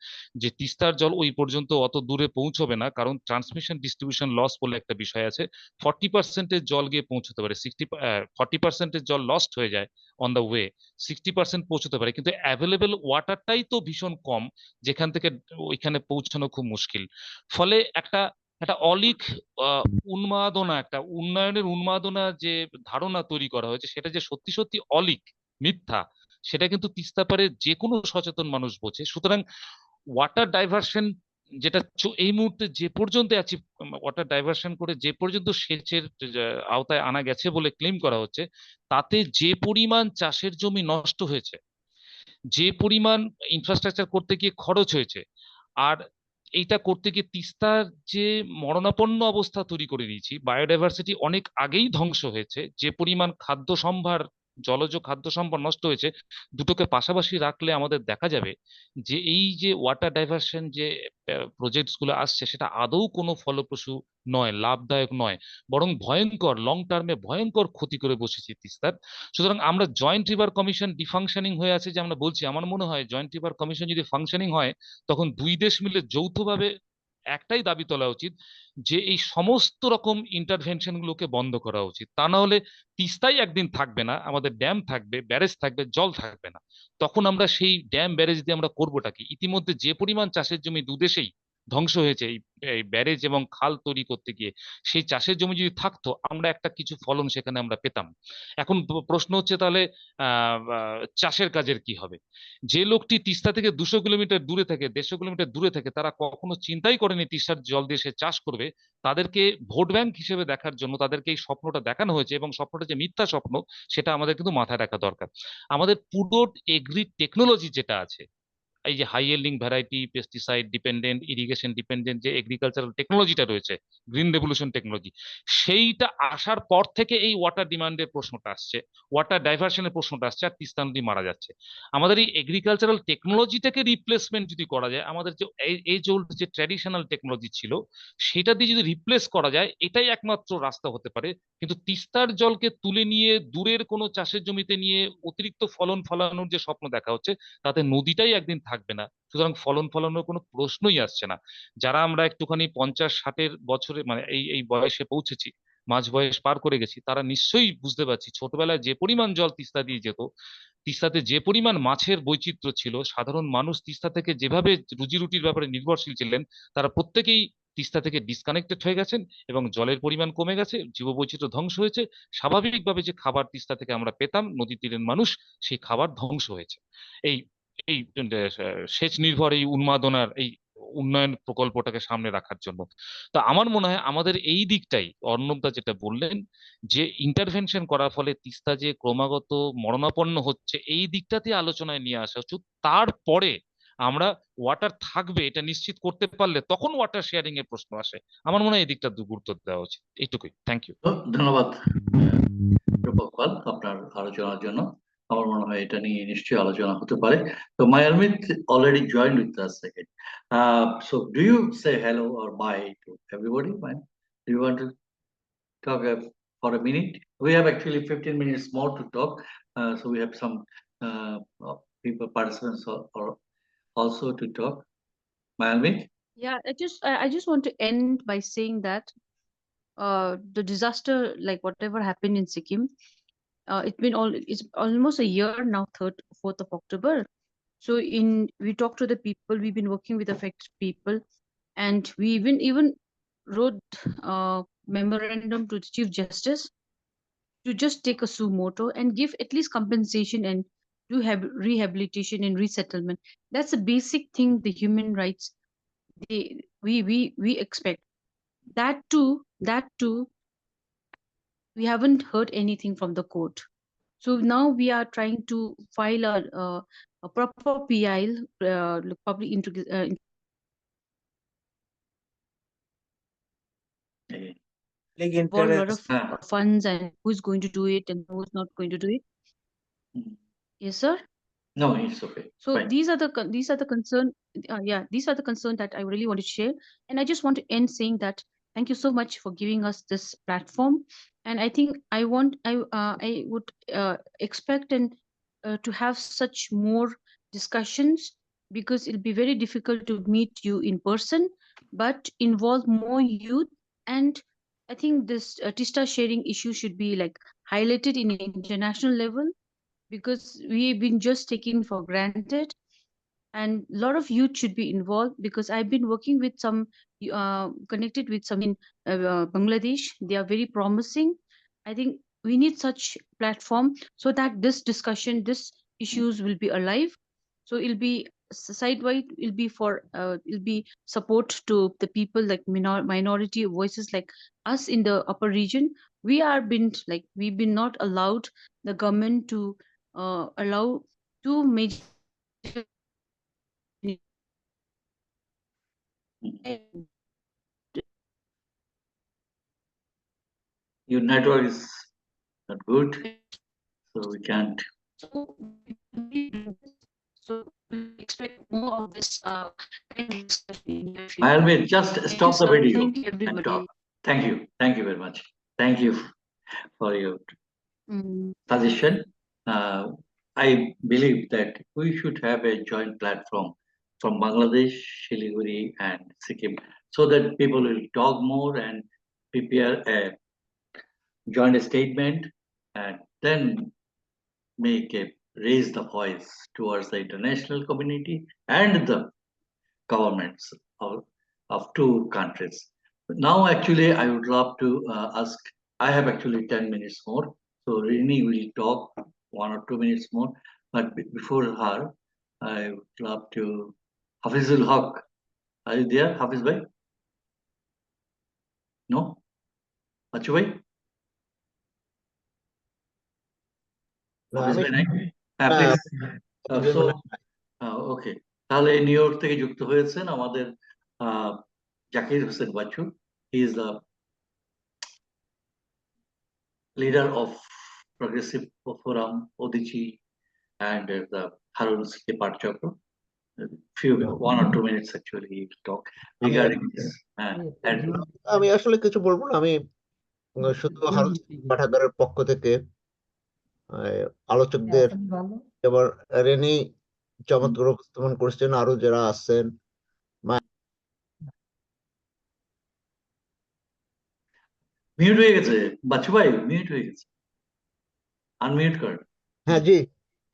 S7: যে তিস্তার জল ওই পর্যন্ত অত দূরে পৌঁছবে না, কারণ ট্রান্সমিশন ডিস্ট্রিবিউশন লস বলে একটা বিষয় আছে। 40% জল গিয়ে পৌঁছতে পারে, 40% জল লস্ট হয়ে যায় অন দ্য ওয়ে, 60% পৌঁছতে পারে, কিন্তু অ্যাভেলেবেল ওয়াটারটাই তো ভীষণ কম, যেখান থেকে ওইখানে পৌঁছানো খুব মুশকিল। ফলে একটা একটা অলিক উন্মাদনা, একটা উন্নয়নের উন্মাদনা যে ধারণা তৈরি করা হয়েছে, সেটা যে সত্যি সত্যি অলিক, মিথ্যা, সেটা কিন্তু তিস্তা পারে যে কোনো সচেতন মানুষ বোঝে। সুতরাং ওয়াটার ডাইভারশন যেটা এই মুহূর্তে যে পর্যন্ত অ্যাচিভ, ওয়াটার ডাইভারশন করে যে পর্যন্ত সেচের আওতায় আনা গেছে বলে ক্লেম করা হচ্ছে, তাতে যে পরিমাণ চাষের জমি নষ্ট হয়েছে, যে পরিমাণ ইনফ্রাস্ট্রাকচার করতে গিয়ে খরচ হয়েছে, আর এইটা করতে গিয়ে তিস্তার যে মরণাপন্ন অবস্থা তৈরি করে দিয়েছি, বায়োডাইভার্সিটি অনেক আগেই ধ্বংস হয়েছে, যে পরিমাণ খাদ্য সম্ভার, জলজ খাদ্য সম্ভার নষ্ট হয়েছে, দুটোকে পাশাপাশি রাখলে আমাদের দেখা যাবে যে এই যে ওয়াটার ডাইভারশন যে প্রজেক্টস গুলো আসছে, সেটা আদৌ কোনো ফলপ্রসূ নয়, লাভদায়ক নয়, বরং ভয়ঙ্কর, লং টার্মে ভয়ঙ্কর ক্ষতি করে বসেছি তিস্তার। সুতরাং আমরা জয়েন্ট রিভার কমিশন ডিফাংশনিং হয়ে আছে যে আমরা বলছি, আমার মনে হয় জয়েন্ট রিভার কমিশন যদি ফাংশনিং হয়, তখন দুই দেশ মিলে যৌথভাবে একটাই দাবি তোলা উচিত যে এই সমস্ত রকম ইন্টারভেনশন গুলোকে বন্ধ করা উচিত। তা না হলে তিস্তাই একদিন থাকবে না, আমাদের ড্যাম থাকবে, ব্যারেজ থাকবে, জল থাকবে না। তখন আমরা সেই ড্যাম ব্যারেজ দিয়ে আমরা করবোটা কি? ইতিমধ্যে যে পরিমাণ চাষের জমি দুদেশেই ধ্বংস হয়েছে এই ব্যারেজ এবং খাল তৈরি করতে গিয়ে, সেই চাষের জমি যদি থাকতো, আমরা একটা কিছু ফলন সেখানে আমরা পেতাম। এখন প্রশ্ন হচ্ছে তাহলে চাষের কাজের কি হবে? যে লোকটি তিস্তা থেকে 200 কিলোমিটার দূরে থাকে, 150 কিলোমিটার দূরে থাকে, তারা কখনো চিন্তাই করেনি তিস্তার জল দিয়ে সে চাষ করবে। তাদেরকে ভোট ব্যাংক হিসেবে দেখার জন্য তাদেরকে এই স্বপ্নটা দেখানো হয়েছে, এবং স্বপ্নটা যে মিথ্যা স্বপ্ন সেটা আমাদের কিন্তু মাথায় রাখা দরকার। আমাদের পুরো এগ্রি টেকনোলজি যেটা আছে, এই যে high yielding variety, pesticide dependent, irrigation dependent যে এগ্রিকালচারাল টেকনোলজিটা রয়েছে, গ্রিন রেভলিউশন টেকনোলজি, সেইটা আসার পর থেকে এই ওয়াটার ডিমান্ডের প্রশ্নটা আসছে, ওয়াটার ডাইভার্সনের প্রশ্নটা আসছে, আর তিস্তা নদী মারা যাচ্ছে। আমাদের এই এগ্রিকালচারাল টেকনোলজিটাকে রিপ্লেসমেন্ট যদি করা যায়, আমাদের যে এজ ওল্ড যে ট্র্যাডিশনাল টেকনোলজি ছিল, সেটা দিয়ে যদি রিপ্লেস করা যায়, এটাই একমাত্র রাস্তা হতে পারে। কিন্তু তিস্তার জলকে তুলে নিয়ে দূরের কোনো চাষের জমিতে নিয়ে অতিরিক্ত ফলন ফলানোর যে স্বপ্ন দেখা হচ্ছে, তাতে নদীটাই একদিন থাকবে না। সুতরাং ফলন ফলানোর কোনো প্রশ্নই আসছে না। যারা আমরা একটুখানি 50-60 বছরে, মানে এই এই বয়সে পৌঁছেছি, মাঝ বয়স পার করে গেছি, তারা নিশ্চয়ই বুঝতে পারছি ছোটবেলায় যে পরিমাণ জল তিস্তা দিয়ে যেত, তিস্তাতে যে পরিমাণ মাছের বৈচিত্র্য ছিল, সাধারণ মানুষ তিস্তা থেকে যেভাবে রুজি রুটির ব্যাপারে নির্ভরশীল ছিলেন, তারা প্রত্যেকেই তিস্তা থেকে ডিসকানেক্টেড হয়ে গেছেন, এবং জলের পরিমাণ কমে গেছে, জীববৈচিত্র্য ধ্বংস হয়েছে। স্বাভাবিকভাবে যে খাবার তিস্তা থেকে আমরা পেতাম নদী তীরের মানুষ, সেই খাবার ধ্বংস হয়েছে। এই এই সেচ নির্ভর এই উন্মাদনার এই উন্নয়ন প্রকল্পটাকে সামনে রাখার জন্য। তো আমার মনে হয় আমাদের এই দিকটাই, অর্ণবদা যেটা বললেন, যে ইন্টারভেনশন করার ফলে তিস্তা যে ক্রমাগত মরণাপন্ন হচ্ছে, এই দিকটাতে আলোচনায় নিয়ে আসা উচিত। তারপরে আমরা ওয়াটার থাকবে এটা নিশ্চিত করতে পারলে তখন ওয়াটার শেয়ারিং এর প্রশ্ন আসে। আমার মনে হয় এই দিকটা গুরুত্ব দেওয়া উচিত। এইটুকুই, থ্যাংক ইউ।
S1: ধন্যবাদ রূপক পাল আপনার আলোচনার জন্য। আমার মনে হয় এটা নিয়ে নিশ্চয়ই আলোচনা হতে পারে। তো Mayalmit already joined with us again. So do you say hello or bye to everybody? Do you want to talk for a minute? We have actually 15 minutes more to talk. So we have some people, participants or also to talk. Mayalmit?
S3: Yeah, I just want to end by saying that the disaster, like whatever happened in Sikkim, it's almost a year now, 4th of October. So we talked to the people, we've been working with affected people, and we even wrote memorandum to the Chief Justice to just take a suo motu and give at least compensation and do have rehabilitation and resettlement. That's a basic thing, the human rights we expect. That too, we haven't heard anything from the court. So now we are trying to file a proper PIL, public
S1: Okay.
S3: involve a lot of
S1: Ah.
S3: funds and who's going to do it and who's not going to do it. Yes, sir.
S1: No, it's okay.
S3: So
S1: Fine.
S3: these are the concern. These are the concern that I really want to share. And I just want to end saying that thank you so much for giving us this platform. And I think I would expect and to have such more discussions, because it'll be very difficult to meet you in person, but involve more youth. And I think this Teesta sharing issue should be like highlighted in international level, because we've been just taken for granted, and a lot of youth should be involved, because I've been working with some connected with some in Bangladesh. They are very promising. I think we need such platform so that this discussion, this issues will be alive. So it'll be side-wide, it'll be support to the people like minority voices like us in the upper region. We've been not allowed the government to allow two major
S1: Your network is not good, so we can't.
S3: So we expect more of this kind of discussion in the future.
S1: I'll be just
S3: Thank
S1: stop
S3: you,
S1: the
S3: sir.
S1: video
S3: Thank you,
S1: and
S3: everybody.
S1: talk. Thank you. Thank you very much. Thank you for your suggestion. I believe that we should have a joint platform from Bangladesh, Siliguri, and Sikkim, so that people will talk more and prepare a joint statement, and then raise the voice towards the international community and the governments of two countries. Now, actually, I would love to ask. I have actually 10 minutes more, so Reni will talk 1 or 2 minutes more. But before her, I would love to Hafizul Haq. Are you there, Hafiz bhai? No, Achu bhai? Hafiz bhai নাই? Please. So, ওকে, তাহলে new York থেকে যুক্ত হয়েছেন আমাদের Zakir Hossain Bachchu. He is the leader of Progressive Forum, Odichi, and the Harun Part Chakra. Few 1 or 2 minutes actually he will talk regarding this.
S8: আমি আসলে কিছু বলবো না, আমি শুধু হারুন পাঠাগারের পক্ষ থেকে আলোচকদের এবার রেনি চমৎকার উপস্থাপন করছেন, আরো যারা আছেন।
S1: মিউট হয়ে গেছে বাচ্চু ভাই, মিউট হয়ে গেছে, আনমিউট কর।
S8: হ্যাঁ জি,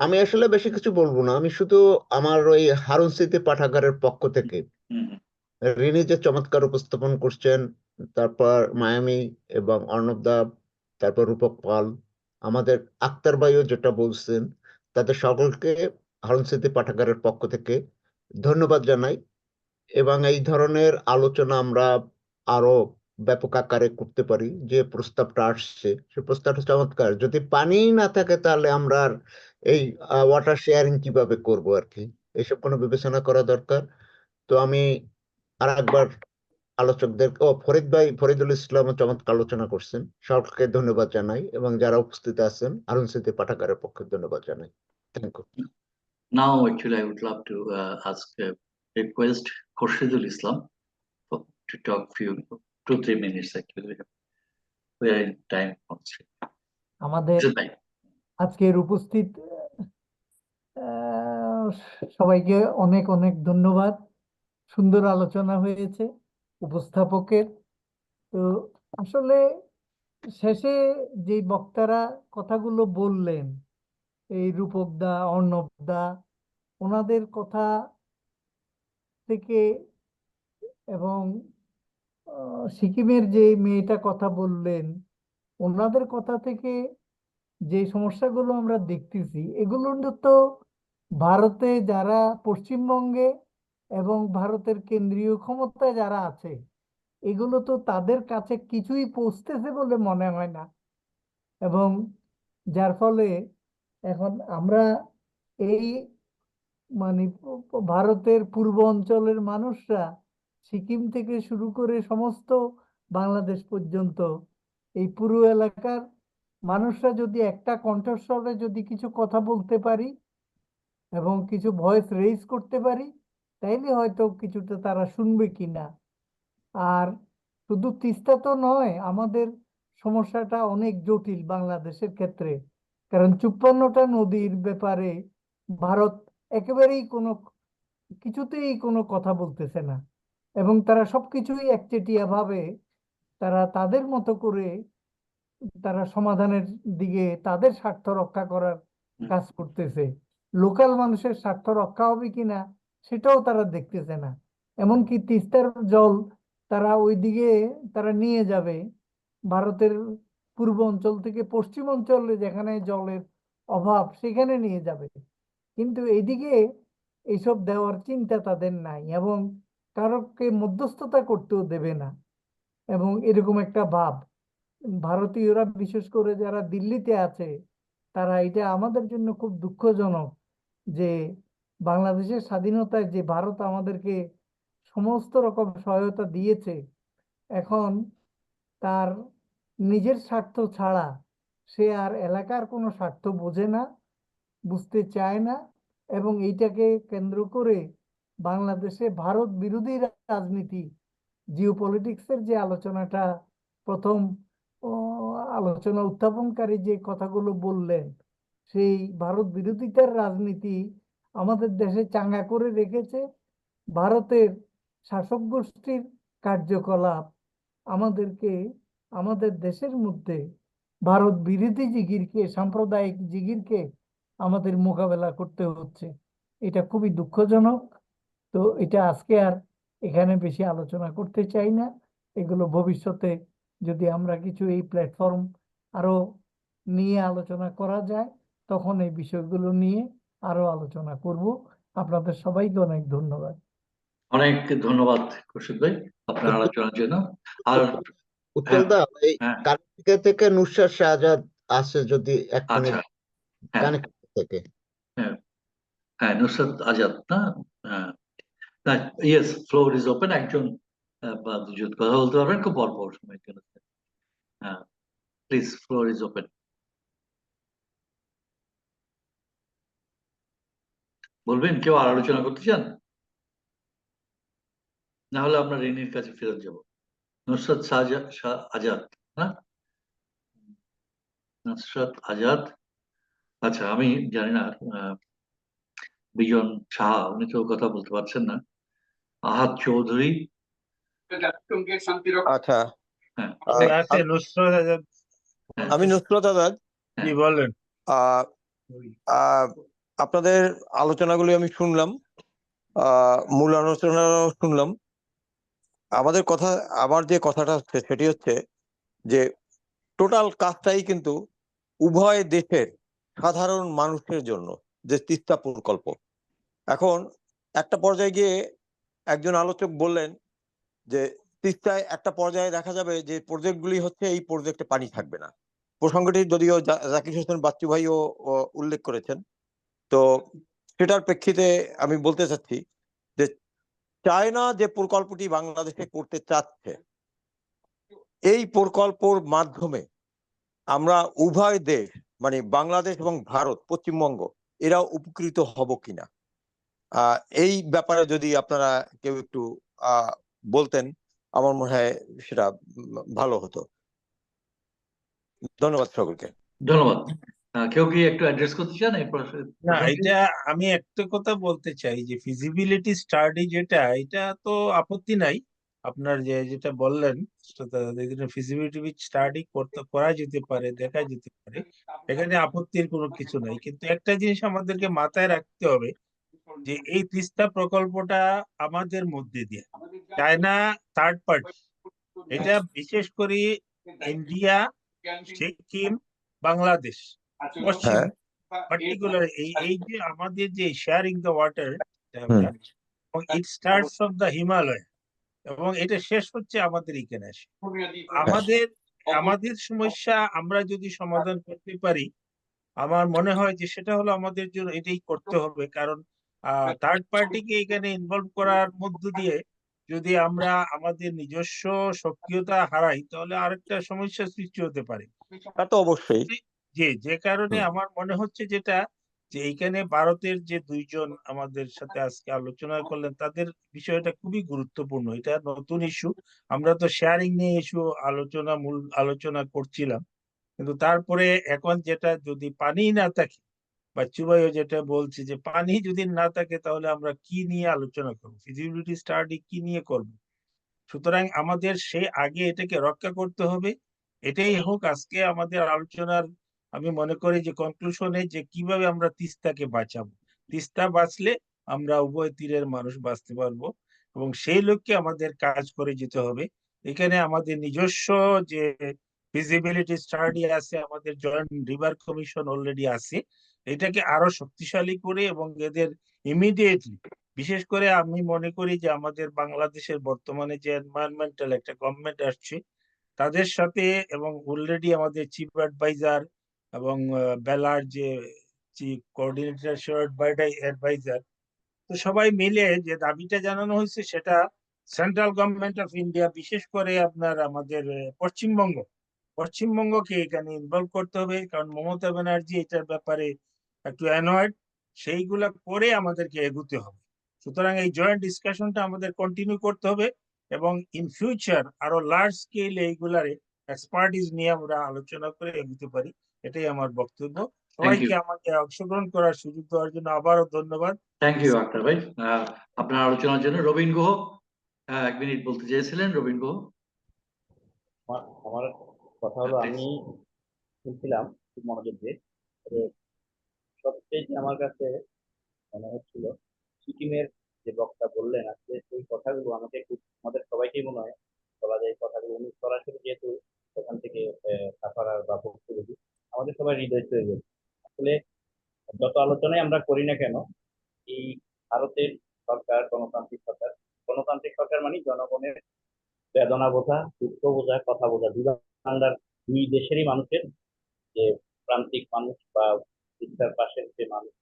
S8: আমি আসলে বেশি কিছু বলবো না, আমি শুধু আমার ওই হারুন স্মৃতি পাঠাগারের পক্ষ থেকে রিনি যে চমৎকার উপস্থাপন করছেন, তারপর মায়ামি এবং অর্ণব দা, তারপর রূপক পাল, আমাদের আক্তার ভাইও যেটা বলছেন, তাদের সকলকে হারুন স্মৃতি পাঠাগারের পক্ষ থেকে ধন্যবাদ জানাই। এবং এই ধরনের আলোচনা আমরা আরো ব্যাপক আকারে করতে পারি। যে প্রস্তাবটা আসছে সে প্রস্তাবটা চমৎকার। যদি পানি না থাকে তাহলে আমরা আর এই ওয়াটার শেয়ারিং কিভাবে করব আর কি, এসব কোনো বিবেচনা করা দরকার। তো আমি আর একবার আলোচকদের ফরিদুল ইসলাম চমৎকার আলোচনা করছেন, সকলকে ধন্যবাদ জানাই, এবং যারা উপস্থিত আছেন হারুন স্মৃতি পাঠাগারের পক্ষে ধন্যবাদ জানাই। Thank you.
S1: Now actually I would love to request Khurshidul Islam to talk 2-3 minutes actually. We are in time constraint.
S9: আমাদের আজকের উপস্থিত সবাইকে অনেক অনেক ধন্যবাদ। সুন্দর আলোচনা হয়েছে উপস্থাপকের। তো আসলে শেষে যে বক্তারা কথাগুলো বললেন, এই রূপক দা, অর্ণব দা, ওনাদের কথা থেকে এবং সিকিমের যে মেয়েটা কথা বললেন, ওনাদের কথা থেকে যে সমস্যাগুলো আমরা দেখতেছি, এগুলো তো ভারতে যারা পশ্চিমবঙ্গে এবং ভারতের কেন্দ্রীয় ক্ষমতায় যারা আছে, এগুলো তো তাদের কাছে কিছুই পৌঁছতেছে বলে মনে হয় না। এবং যার ফলে এখন আমরা এই মানে ভারতের পূর্ব অঞ্চলের মানুষরা সিকিম থেকে শুরু করে সমস্ত বাংলাদেশ পর্যন্ত এই পুরো এলাকার মানুষরা যদি একটা কণ্ঠস্বরে যদি কিছু কথা বলতে পারি এবং কিছু ভয়েস রেইজ করতে পারি, তাইলে হয়তো কিছুটা তারা শুনবে কিনা। আর শুধু তিস্তা তো নয়, আমাদের সমস্যাটা অনেক জটিল বাংলাদেশের ক্ষেত্রে, কারণ 54টা নদীর ব্যাপারে ভারত একেবারেই কিছুতেই কোনো কথা বলতেছে না, এবং তারা সবকিছুই একচেটিয়া ভাবে তারা তাদের মতো করে তারা সমাধানের দিকে তাদের স্বার্থ রক্ষা করার কাজ করতেছে। লোকাল মানুষের স্বার্থ রক্ষা হবে কিনা সেটাও তারা দেখতেছে না। এমনকি তিস্তার জল তারা ওইদিকে তারা নিয়ে যাবে, ভারতের পূর্ব অঞ্চল থেকে পশ্চিম অঞ্চলে যেখানে জলের অভাব সেখানে নিয়ে যাবে, কিন্তু এইদিকে এইসব দেওয়ার চিন্তা তাদের নাই, এবং কারোকে মধ্যস্থতা করতেও দেবে না। এবং এরকম একটা ভাব ভারতীয়রা, বিশেষ করে যারা দিল্লিতে আছে, তারা এটা আমাদের জন্য খুব দুঃখজনক যে বাংলাদেশের স্বাধীনতায় যে ভারত আমাদেরকে সমস্ত রকম সহায়তা দিয়েছে, এখন তার নিজের স্বার্থ ছাড়া সে আর এলাকার কোনো স্বার্থ বোঝে না, বুঝতে চায় না, এবং এইটাকে কেন্দ্র করে বাংলাদেশে ভারত বিরোধী রাজনীতি, জিওপলিটিক্সের যে আলোচনাটা প্রথম আলোচনা উত্থাপনকারী যে কথাগুলো বললেন, সেই ভারত বিরোধিতার রাজনীতি আমাদের দেশে চাঙ্গা করে রেখেছে। ভারতের শাসক গোষ্ঠীর কার্যকলাপ আমাদেরকে আমাদের দেশের মধ্যে ভারত বিরোধী জিগিরকে, সাম্প্রদায়িক জিগিরকে আমাদের মোকাবেলা করতে হচ্ছে। এটা খুবই দুঃখজনক। তো এটা আজকে আর এখানে বেশি আলোচনা করতে চাই না। এগুলো ভবিষ্যতে যদি আমরা কিছু এই প্ল্যাটফর্ম আরো নিয়ে আলোচনা করা যায়, তখন এই বিষয়গুলো নিয়ে আরো আলোচনা করব। আপনাদের সবাইকে অনেক ধন্যবাদ।
S1: অনেক ধন্যবাদ কৌশিক ভাই আপনার আলোচনার জন্য। আর
S8: উৎপলদা, এই
S1: হ্যাঁ,
S8: কানেক্টিকা থেকে নুসরাত শাহজাদ আছে, যদি এক মিনিট
S1: আচ্ছা, হ্যাঁ
S8: কানেক্টিকা থেকে।
S1: হ্যাঁ হ্যাঁ, নুসরাত আজাদ না? হ্যাঁ, ইয়েস, ফ্লোর ইজ ওপেন। একজন বা দুজন কথা বলতে পারবেন খুব অল্প সময়ের জন্য। হ্যাঁ, প্লিজ, ফ্লোর ইজ ওপেন। বলবেন, কেউ আর আলোচনা করতে চান? না হলে আমরা রেনির কাছে ফেরত যাব। নুসরাত আজাদ না? নুসরাত আজাদ। আচ্ছা, আমি জানি না। বিজন সাহা, উনি কেউ কথা বলতে পারছেন না। আহাদ চৌধুরী।
S10: আচ্ছা,
S1: হ্যাঁ,
S4: আছে নুসরাত আজাদ।
S10: আমি নুসরাত আজাদ।
S4: কি বলেন?
S10: আহ, আহ, আপনাদের আলোচনাগুলি আমি শুনলাম, মূল আলোচনাও শুনলাম। আমার যে কথাটা হচ্ছে সেটি হচ্ছে যে টোটাল কাজটাই কিন্তু উভয় দেশের সাধারণ মানুষের জন্য, যে তিস্তা প্রকল্প। এখন একটা পর্যায়ে গিয়ে একজন আলোচক বললেন যে তিস্তায় একটা পর্যায়ে দেখা যাবে যে প্রজেক্টগুলি হচ্ছে এই প্রজেক্টে পানি থাকবে না। প্রসঙ্গটি যদিও জাকির হোসেন বাচ্চু ভাইও উল্লেখ করেছেন। তো সেটার প্রেক্ষিতে আমি বলতে চাচ্ছি যে চায়না যে প্রকল্পটি বাংলাদেশে করতে চাচ্ছে, এই প্রকল্পর মাধ্যমে আমরা উভয় দেশ, মানে বাংলাদেশ এবং ভারত, পশ্চিমবঙ্গ, এরা উপকৃত হব কিনা, এই ব্যাপারে যদি আপনারা কেউ একটু বলতেন, আমার মনে হয় সেটা ভালো হতো। ধন্যবাদ সকলকে।
S1: ধন্যবাদ। কেউ কি একটু অ্যাড্রেস করতে চান এই
S4: না, এটা আমি একটা কথা বলতে চাই যে ফিজিবিলিটি স্টাডি যেটা, এটা তো আপত্তি নাই। আপনার যেটা বললেন, ফিজিবিলিটি স্টাডি করা যেতে পারে, দেখা যেতে পারে, এখানে আপত্তির কোনো কিছু নাই। কিন্তু একটা জিনিস আমাদেরকে মাথায় রাখতে হবে যে এই তিস্তা প্রকল্পটা আমাদের মধ্যে দিয়ে, চায়না থার্ড পার্টি। এটা বিশেষ করে ইন্ডিয়া, সিকিম, বাংলাদেশ, পশ্চিম, পার্টিকুলার এই যে আমাদের যে sharing the water, it starts of the Himalaya, এবং এটা শেষ হচ্ছে আমাদের এখানে আসে। আমাদের সমস্যা আমরা যদি সমাধান করতে পারি, আমার মনে হয় যে সেটা হলো আমাদের জন্য এটাই করতে হবে। কারণ থার্ড পার্টিকে এখানে ইনভলভ করার মধ্য দিয়ে যদি আমরা আমাদের নিজস্ব সক্রিয়তা হারাই তাহলে আরেকটা সমস্যার সৃষ্টি হতে পারে।
S10: তা তো অবশ্যই।
S4: যে কারণে আমার মনে হচ্ছে যেটা যে এইখানে ভারতের যে দুইজন আমাদের সাথে আজকে আলোচনা করলেন তাদের বিষয়টা খুবই গুরুত্বপূর্ণ। এটা নতুন ইস্যু, আমরা তো শেয়ারিং নিয়ে ইস্যু মূল আলোচনা করছিলাম, কিন্তু তারপরে এখন যেটা যদি পানি না থাকে, বাচ্চু ভাইও যেটা বলছে যে পানি যদি না থাকে তাহলে আমরা কি নিয়ে আলোচনা করবো, ফিজিবিলিটি স্টাডি কি নিয়ে করব। সুতরাং আমাদের সে আগে এটাকে রক্ষা করতে হবে। এটাই হোক আজকে আমাদের আলোচনার, আমি মনে করি যে কনক্লুশনে, যে কিভাবে আমরা তিস্তাকে বাঁচাবো। তিস্তা বাঁচলে আমরা উভয় তীরের মানুষ বাঁচতে পারবো এবং সেই লক্ষ্যে আমাদের কাজ করে যেতে হবে। এখানে আমাদের নিজস্ব যে ফিজিবিলিটি স্টাডি আছে, আমাদের জয়েন্ট রিভার কমিশন অলরেডি আছে, এটাকে আরো শক্তিশালী করে এবং এদের ইমিডিয়েটলি, বিশেষ করে আমি মনে করি যে আমাদের বাংলাদেশের বর্তমানে যে এনভায়রনমেন্টাল একটা গভর্নমেন্ট আসছে তাদের সাথে, এবং অলরেডি আমাদের চিফ অ্যাডভাইজার এবং বেলার যে চিফ কোঅর্ডিনেটর অ্যাডভাইজার, তো সবাই মিলে যে দাবিটা জানানো হয়েছে সেটা সেন্ট্রাল গভর্নমেন্ট অফ ইন্ডিয়া, বিশেষ করে আপনার আমাদের পশ্চিমবঙ্গকে এখানে ইনভলভ করতে হবে, কারণ মমতা ব্যানার্জি এটার ব্যাপারে একটু অ্যানয়েড, সেইগুলা করে আমাদেরকে এগুতে হবে। সুতরাং এই জয়েন্ট ডিসকাশনটা আমাদের কন্টিনিউ করতে হবে এবং ইন ফিউচার আরো লার্জ স্কেল এইগুলারে এক্সপার্টিস নিয়ে আমরা আলোচনা করে এগুতে পারি। এটাই আমার বক্তব্য। সবাইকে আমাকে অংশগ্রহণ করার সুযোগ দেওয়ার জন্য আবারও ধন্যবাদ।
S1: থ্যাংক ইউ আক্তার ভাই আপনার আলোচনার জন্য। রবীন গুহ 1 মিনিট বলতে চেয়েছিলেন। রবীন গুহ।
S11: আমার কথা হলো, আমি শুনছিলাম খুব মনোযোগ দিয়ে। সবচেয়ে আমার কাছে মনে হচ্ছিল সিকিমের যে বক্তা বললেন আজকে, সেই কথাগুলো আমাকে আমাদের সবাইকেই মনে হয় বলা যায় কথাগুলো উনি সরাসরি যেহেতু ওখান থেকে সাফারার বা ভুক্তভোগী, আমাদের সবাই হৃদয় ছুঁয়ে গেছে। আসলে যত আলোচনায় আমরা করি না কেন, এই ভারতের সরকার গণতান্ত্রিক সরকার মানে জনগণের বেদনা বোঝা, দুঃখ বোঝা, কথা বোঝা, দুই দেশেরই মানুষের, যে প্রান্তিক মানুষ বা শিক্ষার পাশের যে মানুষ,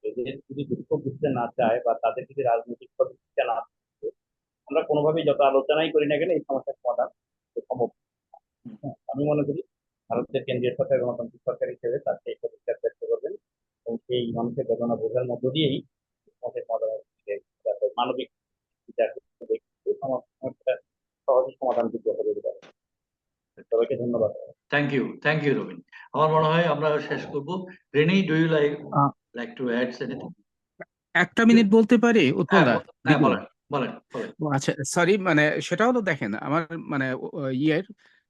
S11: এদের যদি দুঃখ বুঝতে না চায় বা তাদের যদি রাজনৈতিক প্রতিষ্ঠা না থাকে, আমরা কোনোভাবেই যত আলোচনাই করি না কেন এই সমস্যার সমাধান সম্ভব। আমি মনে করি ভারতের কেন্দ্রীয় সরকার গণতান্ত্রিক সরকার হিসেবে তার সেই প্রতিষ্ঠা চেষ্টা করবেন এবং সেই মানুষের বেদনা বোঝার মধ্য দিয়েই সমস্যার সমাধান, মানবিক বিচার সমস্যা সহজে সমাধান দিতে হবে। সবাইকে ধন্যবাদ।
S1: Thank you Robin. আমার মনে হয় আমরা শেষ করব। Renee, do you like to add anything?
S12: একটা মিনিট বলতে পারি উৎপল দা?
S1: বলেন।
S12: আচ্ছা, সরি, মানে সেটা হলো, দেখেন আমার মানে ইয়ের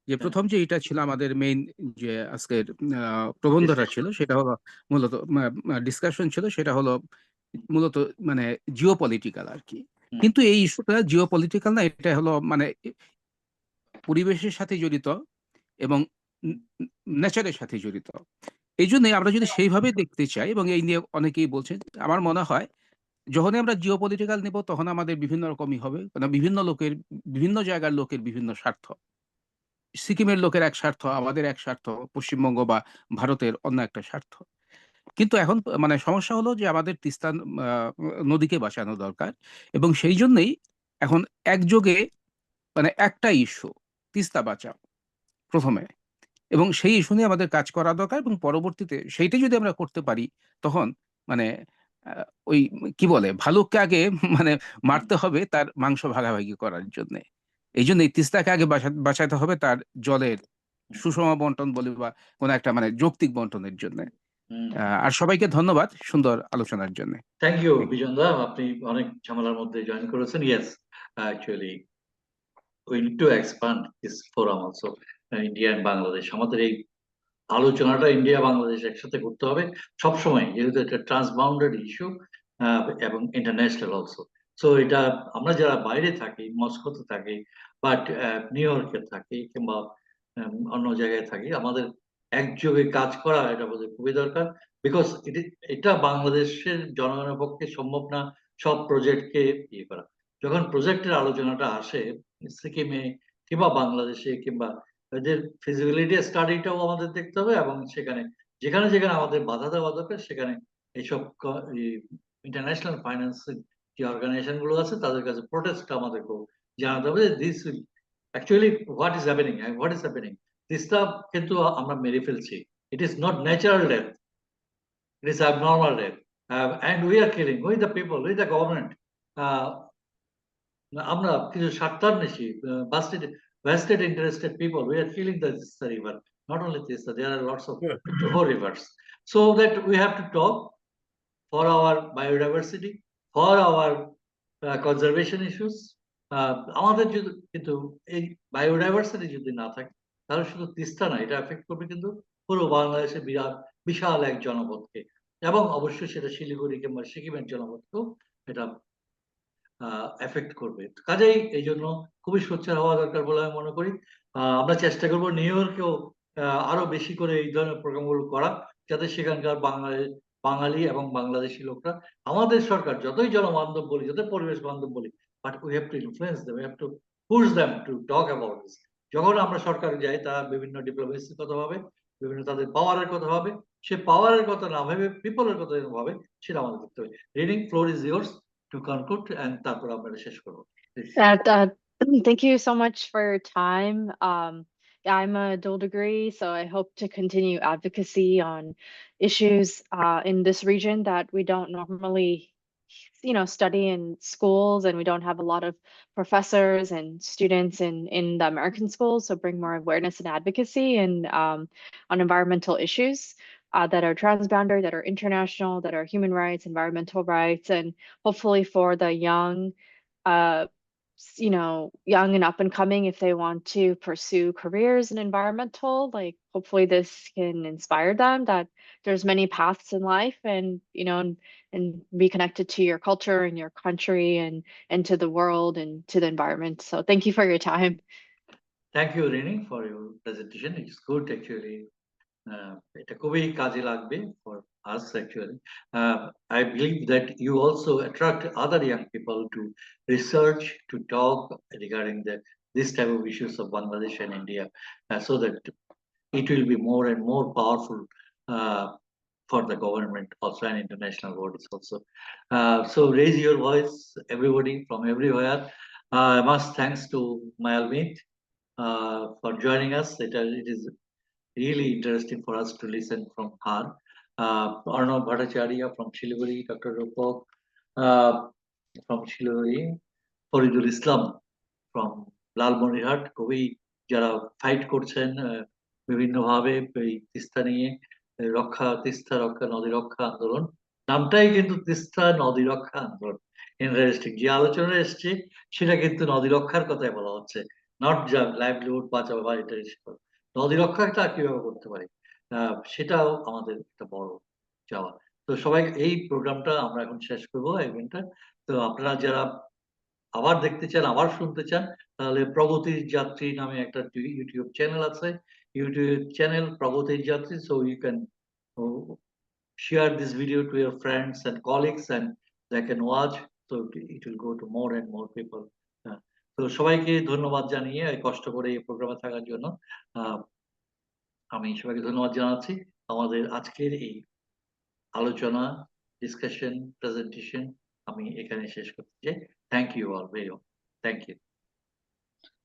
S12: যে প্রথম যে এটা ছিল আমাদের মেইন যে আজকের প্রবন্ধটা ছিল, সেটা হলো মূলত ডিসকাশন ছিল, সেটা হলো মূলত মানে জিওপলিটিক্যাল আর কি। কিন্তু এই ইস্যুটা জিওপলিটিক্যাল না, এটা হলো মানে পরিবেশের সাথে জড়িত এবং নেচারের সাথে জড়িত। এই জন্য আমরা যদি সেইভাবে দেখতে চাই, এবং এই নিয়ে অনেকেই বলছেন, আমার মনে হয় যখনই আমরা জিওপলিটিক্যাল নেব তখন আমাদের বিভিন্ন রকমই হবে, মানে বিভিন্ন জায়গার লোকের বিভিন্ন স্বার্থ। সিকিমের লোকের এক স্বার্থ, আমাদের এক স্বার্থ, পশ্চিমবঙ্গ বা ভারতের অন্য একটা স্বার্থ। কিন্তু এখন মানে সমস্যা হলো যে আমাদের তিস্তা নদীকে বাঁচানো দরকার, এবং সেই জন্যই এখন একযোগে মানে একটা ইস্যু, তিস্তা বাঁচাও প্রথমে, এবং সেই ইস্যু নিয়ে আমাদের কাজ করা দরকার, এবং পরবর্তীতে সেইটা যদি আমরা করতে পারি তখন মানে ওই কি বলে, ভালুককে আগে মানে মারতে হবে তার মাংস ভাগাভাগি করার জন্য। এই জন্য তিস্তাকে আগে বাঁচাতে হবে তার জলের সুষম বন্টন বলে বা কোনো একটা মানে যৌক্তিক বন্টনের জন্য। আর সবাইকে ধন্যবাদ সুন্দর আলোচনার জন্য।
S1: থ্যাংক ইউ বিজন দা, আপনি অনেক ঝামেলার মধ্যে জয়েন করেছেন। Yes, actually we need to expand this forum also, India and Bangladesh. আমাদের এই আলোচনাটা ইন্ডিয়া বাংলাদেশ একসাথে করতে হবে সবসময়, যেহেতু এটা ট্রান্সবাউন্ডারি ইস্যু এবং ইন্টারন্যাশনাল অলসো। সো এটা আমরা যারা বাইরে থাকি, মস্কোতে থাকি বা নিউ ইয়র্কে থাকি কিংবা অন্য জায়গায় থাকি, আমাদের একযোগে কাজ করা এটা বোধ খুবই দরকার। বিকজ এটা বাংলাদেশের জনগণের পক্ষে সম্ভব না সব প্রজেক্টকে ইয়ে করা। যখন প্রজেক্টের আলোচনাটা আসে সিকিমে কিংবা বাংলাদেশে কিংবা এদের ফিজিবিলিটি স্টাডিটাও আমাদের দেখতে হবে, এবং সেখানে যেখানে যেখানে আমাদের বাধা দেওয়া দরকার সেখানে এইসব ইন্টারন্যাশনাল ফাইন্যান্সিং যে অর্গানাইজেশন গুলো আছে তাদের কাছে প্রোটেস্ট আমাদেরকে জানাতে হবে যে this will actually what is happening Teesta কিন্তু আমরা মেরে ফেলছি, it is not natural death, it is abnormal death, and we are killing, we the people, we the government. আমরা কিছু স্বার্থান্বেষী vested interested people, we are killing the Teesta River, not only Teesta, there are lots of rivers, so that we have to talk for our biodiversity, for our conservation issues. আমাদের যদি কিন্তু এই biodiversity যদি না থাকে তাহলে শুধু তিস্তা না, এটা এফেক্ট করবে কিন্তু পুরো বাংলাদেশের বিশাল এক জনপদকে, এবং অবশ্যই সেটা শিলিগুড়ি কিংবা সিকিমের জনপদকেও এটা এফেক্ট করবে। কাজেই এই জন্য খুবই সোচ্চার হওয়া দরকার বলে আমি মনে করি। আমরা চেষ্টা করবো নিউ ইয়র্কেও আরো বেশি করে এই ধরনের প্রোগ্রামগুলো করা, যাতে সেখানকার বাঙালি এবং বাংলাদেশি লোকরা, আমাদের সরকার যতই জনবান্ধব বলি, যতই পরিবেশ বান্ধব বলি, but we have to influence them, we have to push them to talk about this. যখন আমরা সরকারে যাই তারা বিভিন্ন ডিপ্লোমেসির কথা ভাবে, বিভিন্ন তাদের পাওয়ারের কথা ভাবে, সে পাওয়ারের কথা না ভেবে পিপলের কথা ভাবে, সেটা আমাদের করতে হবে। Reading floor is years to conclude, and তারপর আমরা শেষ করব।
S2: Thank you so much for your time. Yeah, I'm a dual degree, so I hope to continue advocacy on issues in this region that we don't normally, study in schools, and we don't have a lot of professors and students in the American schools. So bring more awareness and advocacy and on environmental issues that are transboundary, that are international, that are human rights, environmental rights, and hopefully for the young, young and up and coming, if they want to pursue careers in environmental, like hopefully this can inspire them that there's many paths in life, and and be connected to your culture and your country and to the world and to the environment. So thank you for your time.
S1: Thank you, Reni, for your presentation. It's good actually. এটা খুবই কাজে লাগবে for us actually. I believe that you also attract other young people to research, to talk regarding this type of issues of Bangladesh and India, so that it will be more and more powerful for the government also and international bodies also. So raise your voice, everybody from everywhere. Much thanks to Mayalmeet for joining us. It is really interesting for us to listen from her. Arnav Bhattacharya from Siliguri, Dr. Rupak from Siliguri, Faridul Islam from Lalmonirhat, খুবই যারা fight করছেন বিভিন্নভাবে এই তিস্তা নিয়ে তিস্তা রক্ষা, নদী রক্ষা আন্দোলন, নামটাই কিন্তু তিস্তা নদী রক্ষা আন্দোলন। ইন্টারেস্টিং, যে আলোচনা এসছে সেটা কিন্তু নদী রক্ষার কথাই বলা হচ্ছে, নট যা লাইভলিহুড বাঁচাবো বা এটা নদী রক্ষাটা কিভাবে করতে পারি, সেটাও আমাদের একটা বড় চাওয়া। তো সবাই এই প্রোগ্রামটা আমরা এখন শেষ করবো ইভেন্টটা। তো আপনারা যারা আবার দেখতে চান, আবার শুনতে চান, তাহলে প্রগতির যাত্রী নামে একটা ইউটিউব চ্যানেল আছে, ইউটিউব চ্যানেল প্রগতির যাত্রী। So you can share this video to your friends and colleagues, and they can watch, so it will go to more and more people. তো সবাইকে ধন্যবাদ জানিয়ে কষ্ট করে এই প্রোগ্রামে থাকার জন্য আমি সবাইকে ধন্যবাদ জানাচ্ছি। আমাদের আজকের এই আলোচনা, ডিসকাশন, প্রেজেন্টেশন আমি এখানে শেষ করতে চাই। Thank you all very much. Thank you.